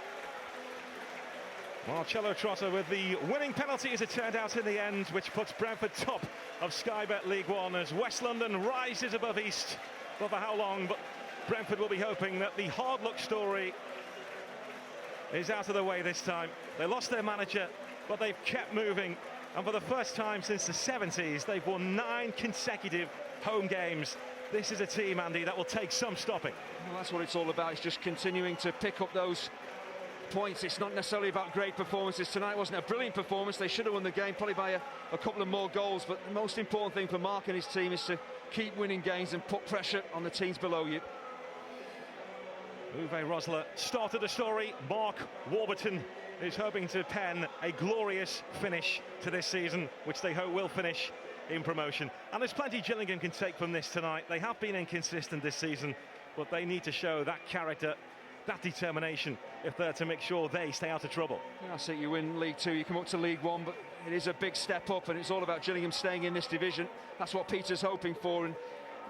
Marcello Trotter with the winning penalty, as it turned out in the end, which puts Brentford top of Sky Bet League One as West London rises above East. But for how long? But Brentford will be hoping that the hard luck story is out of the way this time. They lost their manager, but they've kept moving, and for the first time since the 70s, they've won 9 consecutive home games. This is a team, Andy, that will take some stopping. Well, that's what it's all about. It's just continuing to pick up those points. It's not necessarily about great performances. Tonight wasn't a brilliant performance. They should have won the game probably by a couple of more goals, but the most important thing for Mark and his team is to keep winning games and put pressure on the teams below you. Uwe Rosler started the story. Mark Warburton is hoping to pen a glorious finish to this season, which they hope will finish in promotion. And there's plenty Gillingham can take from this tonight. They have been inconsistent this season, but they need to show that character, that determination, if they're to make sure they stay out of trouble. Yeah, I see you win League Two, you come up to League One, but it is a big step up, and it's all about Gillingham staying in this division. That's what Peter's hoping for, and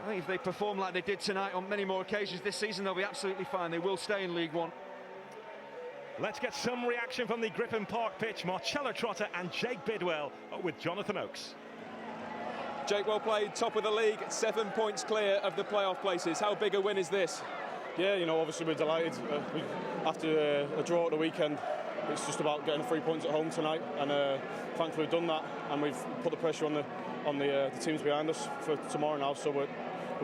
I think if they perform like they did tonight on many more occasions this season, they'll be absolutely fine. They will stay in League One. Let's get some reaction from the Griffin Park pitch. Marcello Trotter and Jake Bidwell with Jonathan Oakes. Jake, well played, top of the league, 7 points clear of the playoff places. How big a win is this? Yeah, you know, obviously we're delighted. After a draw at the weekend, it's just about getting 3 points at home tonight, and thankfully we've done that, and we've put the pressure on the teams behind us for tomorrow now, so we're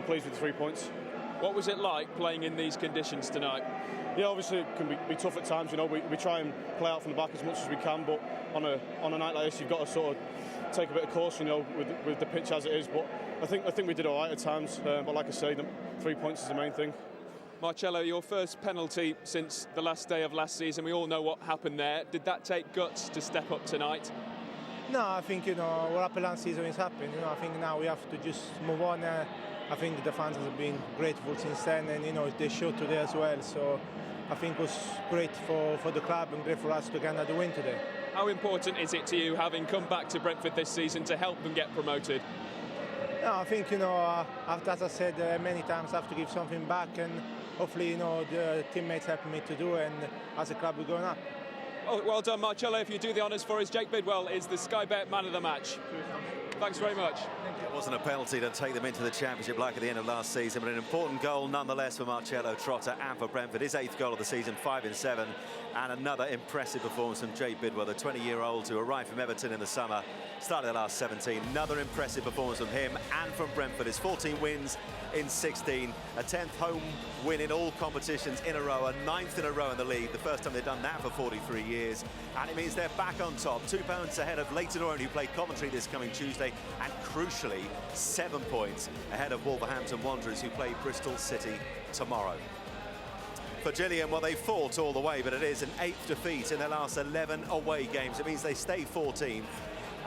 pleased with the 3 points. What was it like playing in these conditions tonight? Yeah, obviously it can be tough at times. You know, we try and play out from the back as much as we can, but on a night like this, you've got to sort of take a bit of caution, you know, with the pitch as it is. But I think we did all right at times. But like I say, the 3 points is the main thing. Marcello, your first penalty since the last day of last season. We all know what happened there. Did that take guts to step up tonight? No, I think, you know, what happened last season is happened. You know, I think now we have to just move on. I think the fans have been grateful since then, and you know they showed today as well. So I think it was great for the club and great for us to get another win today. How important is it to you, having come back to Brentford this season, to help them get promoted? No, I think, you know, as I said many times, I have to give something back, and hopefully, you know, the teammates helping me to do it, and as a club we're going up. Oh, well done, Marcello. If you do the honours for us, Jake Bidwell is the Sky Bet man of the match. Thanks very much. It wasn't a penalty to take them into the Championship like at the end of last season, but an important goal nonetheless for Marcello Trotter and for Brentford. His 8th goal of the season, 5 in 7, and another impressive performance from Jake Bidwell, the 20-year-old who arrived from Everton in the summer, started the last 17. Another impressive performance from him and from Brentford. His 14 wins in 16, a 10th home win in all competitions in a row, a 9th in a row in the league, the first time they've done that for 43 years, and it means they're back on top, 2 points ahead of Leighton Orient, who play Coventry this coming Tuesday, and crucially 7 points ahead of Wolverhampton Wanderers, who play Bristol City tomorrow. For Gillingham, well, they fought all the way, but it is an 8th defeat in their last 11 away games. It means they stay 14th.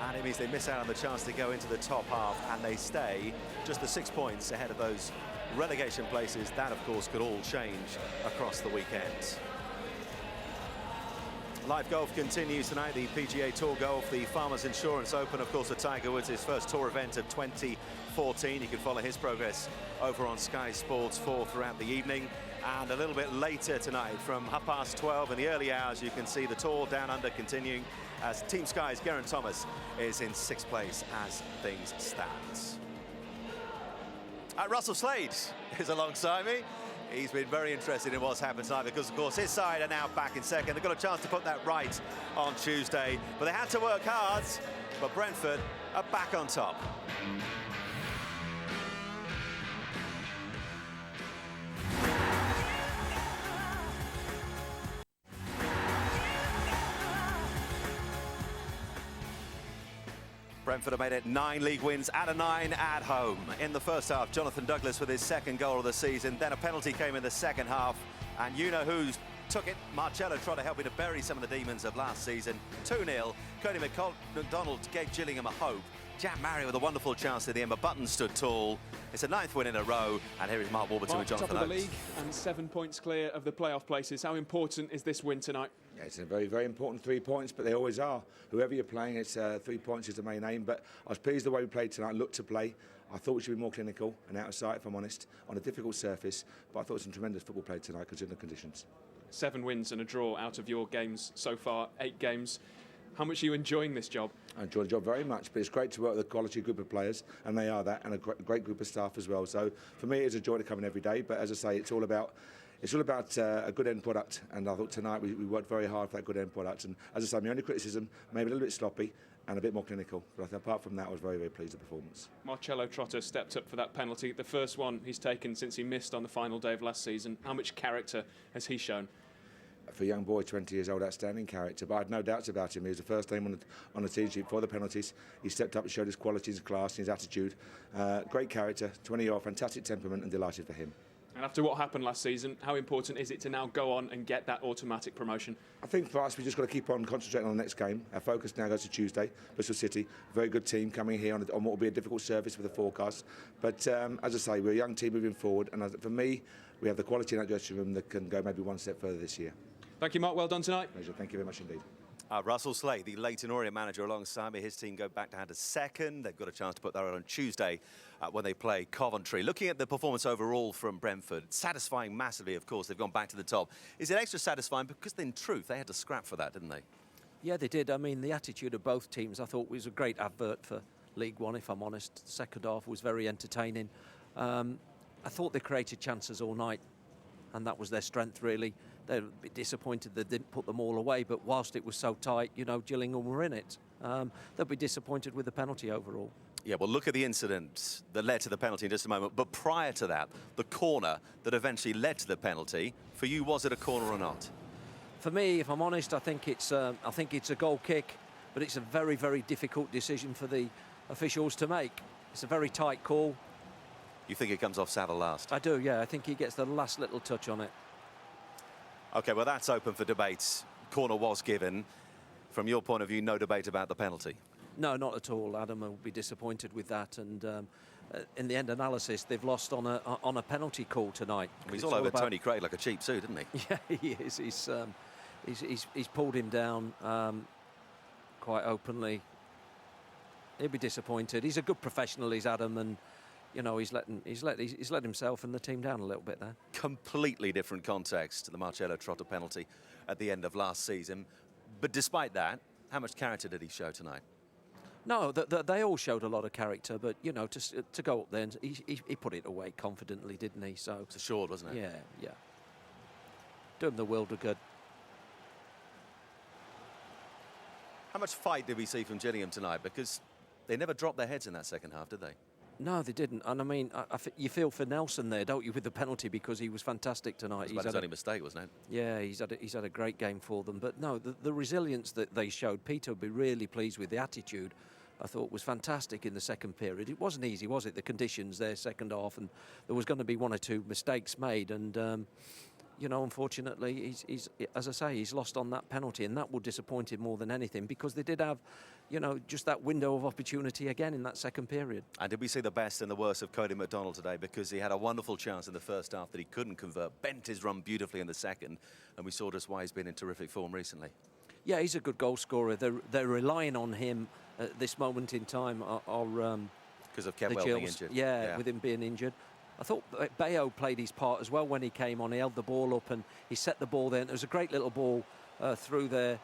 and it means they miss out on the chance to go into the top half, and they stay just the 6 points ahead of those relegation places. That, of course, could all change across the weekend. Live golf continues tonight, the PGA Tour Golf, the Farmers Insurance Open, of course, for Tiger Woods, his first tour event of 2014. You can follow his progress over on Sky Sports 4 throughout the evening. And a little bit later tonight, from 12:30 in the early hours, you can see the tour down under continuing as Team Sky's Geraint Thomas is in 6th place as things stand. Russell Slade is alongside me. He's been very interested in what's happened tonight because, of course, his side are now back in second. They've got a chance to put that right on Tuesday, but they had to work hard. But Brentford are back on top. Brentford have made it 9 league wins out of 9 at home. In the first half, Jonathan Douglas with his 2nd goal of the season. Then a penalty came in the second half. And you know who took it? Marcello Trotter helping to bury some of the demons of last season. 2-0. Cody McDonald gave Gillingham a hope. Jack Marriott with a wonderful chance at the end, but Button stood tall. It's a 9th win in a row, and here is Mark Warburton with Jonathan top of the Oates. league and 7 points clear of the playoff places. How important is this win tonight? Yeah, it's a very, very important 3 points, but they always are. Whoever you're playing, it's 3 points is the main aim. But I was pleased the way we played tonight, looked to play. I thought we should be more clinical and out of sight, if I'm honest, on a difficult surface. But I thought it was some tremendous football played tonight, considering the conditions. 7 wins and a draw out of your games so far, 8 games. How much are you enjoying this job? I enjoy the job very much, but it's great to work with a quality group of players, and they are that, and a great group of staff as well. So for me, it's a joy to come in every day. But as I say, it's all about a good end product, and I thought tonight we worked very hard for that good end product. And as I say, my only criticism, maybe a little bit sloppy and a bit more clinical. But apart from that, I was very, very pleased with the performance. Marcello Trotter stepped up for that penalty, the first one he's taken since he missed on the final day of last season. How much character has he shown? For a young boy, 20 years old, outstanding character. But I had no doubts about him. He was the first name on the team sheet for the penalties. He stepped up and showed his qualities, his class, and his attitude. Great character, 20-year-old, fantastic temperament, and delighted for him. And after what happened last season, how important is it to now go on and get that automatic promotion? I think for us, we just got to keep on concentrating on the next game. Our focus now goes to Tuesday, Bristol City. Very good team coming here on what will be a difficult service with the forecast. But as I say, we're a young team moving forward. And for me, we have the quality in that dressing room that can go maybe one step further this year. Thank you, Mark. Well done tonight. Pleasure. Thank you very much indeed. Russell Slade, the Leyton Orient manager, alongside me. His team go back down to second. They've got a chance to put that on Tuesday when they play Coventry. Looking at the performance overall from Brentford, satisfying massively, of course. They've gone back to the top. Is it extra satisfying? Because in truth, they had to scrap for that, didn't they? Yeah, they did. I mean, the attitude of both teams, I thought, was a great advert for League One, if I'm honest. The second half was very entertaining. I thought they created chances all night, and that was their strength, really. They're a bit disappointed they didn't put them all away, but whilst it was so tight, you know, Gillingham were in it. They'll be disappointed with the penalty overall. Yeah, well, look at the incident that led to the penalty in just a moment. But prior to that, the corner that eventually led to the penalty, for you, was it a corner or not? For me, if I'm honest, I think it's a goal kick, but it's a very, very difficult decision for the officials to make. It's a very tight call. You think it comes off Saville last? I do, yeah. I think he gets the last little touch on it. OK, well, that's open for debate. Corner was given. From your point of view, no debate about the penalty? No, not at all. Adam will be disappointed with that. And in the end analysis, they've lost on a penalty call tonight. Well, he's all over Tony Craig like a cheap suit, isn't he? Yeah, he is. He's pulled him down quite openly. He'll be disappointed. He's a good professional, he's Adam, and you know, he's let himself and the team down a little bit there. Completely different context to the Marcello Trotter penalty at the end of last season. But despite that, how much character did he show tonight? No, they all showed a lot of character, but, you know, to go up there, and he put it away confidently, didn't he? So it's assured, wasn't it? Yeah, yeah. Do him the world of good. How much fight did we see from Gillingham tonight? Because they never dropped their heads in that second half, did they? No, they didn't. And I mean, you feel for Nelson there, don't you, with the penalty, because he was fantastic tonight. It was his only mistake, wasn't it? Yeah, he's had a great game for them. But no, the resilience that they showed, Peter would be really pleased with. The attitude, I thought, was fantastic in the second period. It wasn't easy, was it? The conditions there, second half, and there was going to be one or two mistakes made. And you know, unfortunately, he's as I say, he's lost on that penalty, and that will disappoint him more than anything, because they did have, you know, just that window of opportunity again in that second period. And did we see the best and the worst of Cody McDonald today? Because he had a wonderful chance in the first half that he couldn't convert, bent his run beautifully in the second, and we saw just why he's been in terrific form recently. Yeah, he's a good goal scorer. They're relying on him at this moment in time, because of Kevwell being injured. Yeah, with him being injured. I thought Bayo played his part as well when he came on. He held the ball up and he set the ball there. And there was a great little ball through there.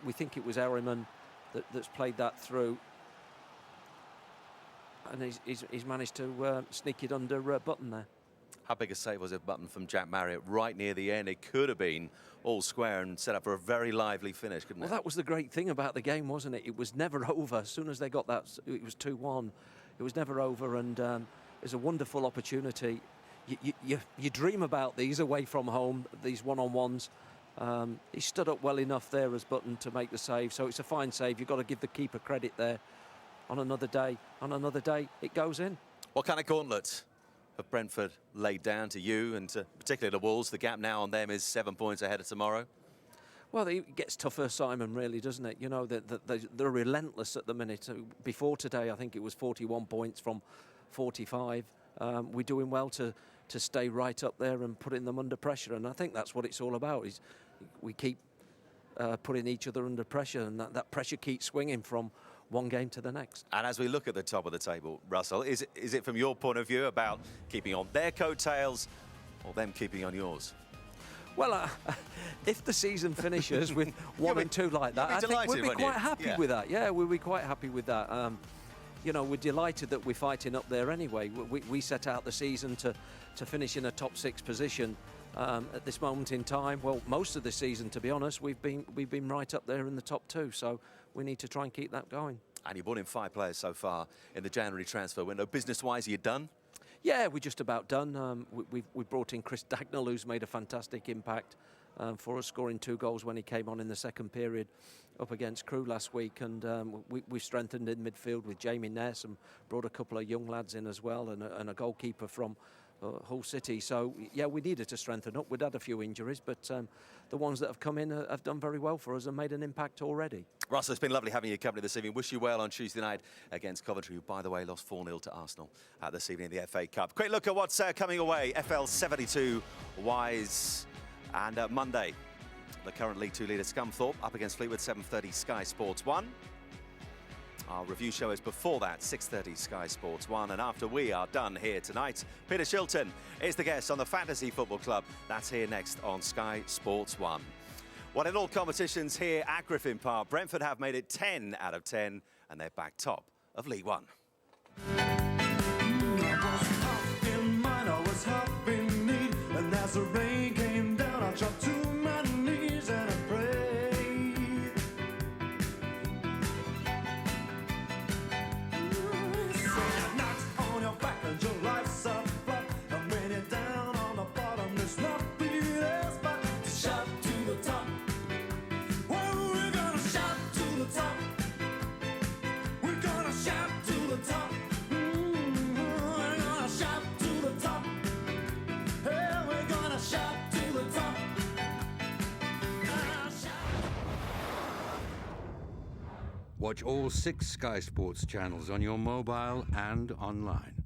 We think it was Harriman that's played that through. And he's managed to sneak it under Button there. How big a save was it, Button, from Jack Marriott right near the end? It could have been all square and set up for a very lively finish, couldn't it? Well, that was the great thing about the game, wasn't it? It was never over. As soon as they got that, it was 2-1. It was never over, and it's a wonderful opportunity. You dream about these away from home, these one-on-ones. He stood up well enough there as Button to make the save, so it's a fine save. You've got to give the keeper credit there. On another day, it goes in. What kind of gauntlet have Brentford laid down to you, and particularly the Wolves? The gap now on them is 7 points ahead of tomorrow. Well, it gets tougher, Simon, really, doesn't it? You know, they're relentless at the minute. Before today, I think it was 41 points from 45. We're doing well to stay right up there and putting them under pressure, and I think that's what it's all about. Is we keep putting each other under pressure, and that pressure keeps swinging from one game to the next. And as we look at the top of the table, Russell, is it from your point of view about keeping on their coattails or them keeping on yours? Well, if the season finishes with 1 and 2 like that, I think we'll be quite happy with that. Yeah, we'll be quite happy with that. You know, we're delighted that we're fighting up there anyway. We set out the season to finish in a top 6 position. At this moment in time, well, most of the season, to be honest, we've been right up there in the top 2. So we need to try and keep that going. And you brought in 5 players so far in the January transfer window. Business-wise, are you done? Yeah, we're just about done. We brought in Chris Dagnall, who's made a fantastic impact for us, scoring 2 goals when he came on in the second period up against Crewe last week. And we strengthened in midfield with Jamie Ness and brought a couple of young lads in as well, and a goalkeeper from Hull City. So, yeah, we needed to strengthen up. We'd had a few injuries, but the ones that have come in have done very well for us and made an impact already. Russell, it's been lovely having your company this evening. Wish you well on Tuesday night against Coventry, who, by the way, lost 4-0 to Arsenal this evening in the FA Cup. Quick look at what's coming away. FL 72 Wise, and Monday, the current League 2 leader Scunthorpe up against Fleetwood, 7:30 Sky Sports 1. Our review show is before that, 6:30 Sky Sports 1. And after we are done here tonight, Peter Shilton is the guest on the Fantasy Football Club. That's here next on Sky Sports 1. Well, in all competitions here at Griffin Park, Brentford have made it 10 out of 10, and they're back top of League 1. As the rain came down, I dropped to my knees and I prayed. So I knocked on your back and your life's a flop. I'm raining down on the bottom, there's nothing else but to shout to the top. Well, we're gonna shout to the top. We're gonna shout to the top. We're gonna shout to the top. Shout to the top. Watch all 6 Sky Sports channels on your mobile and online.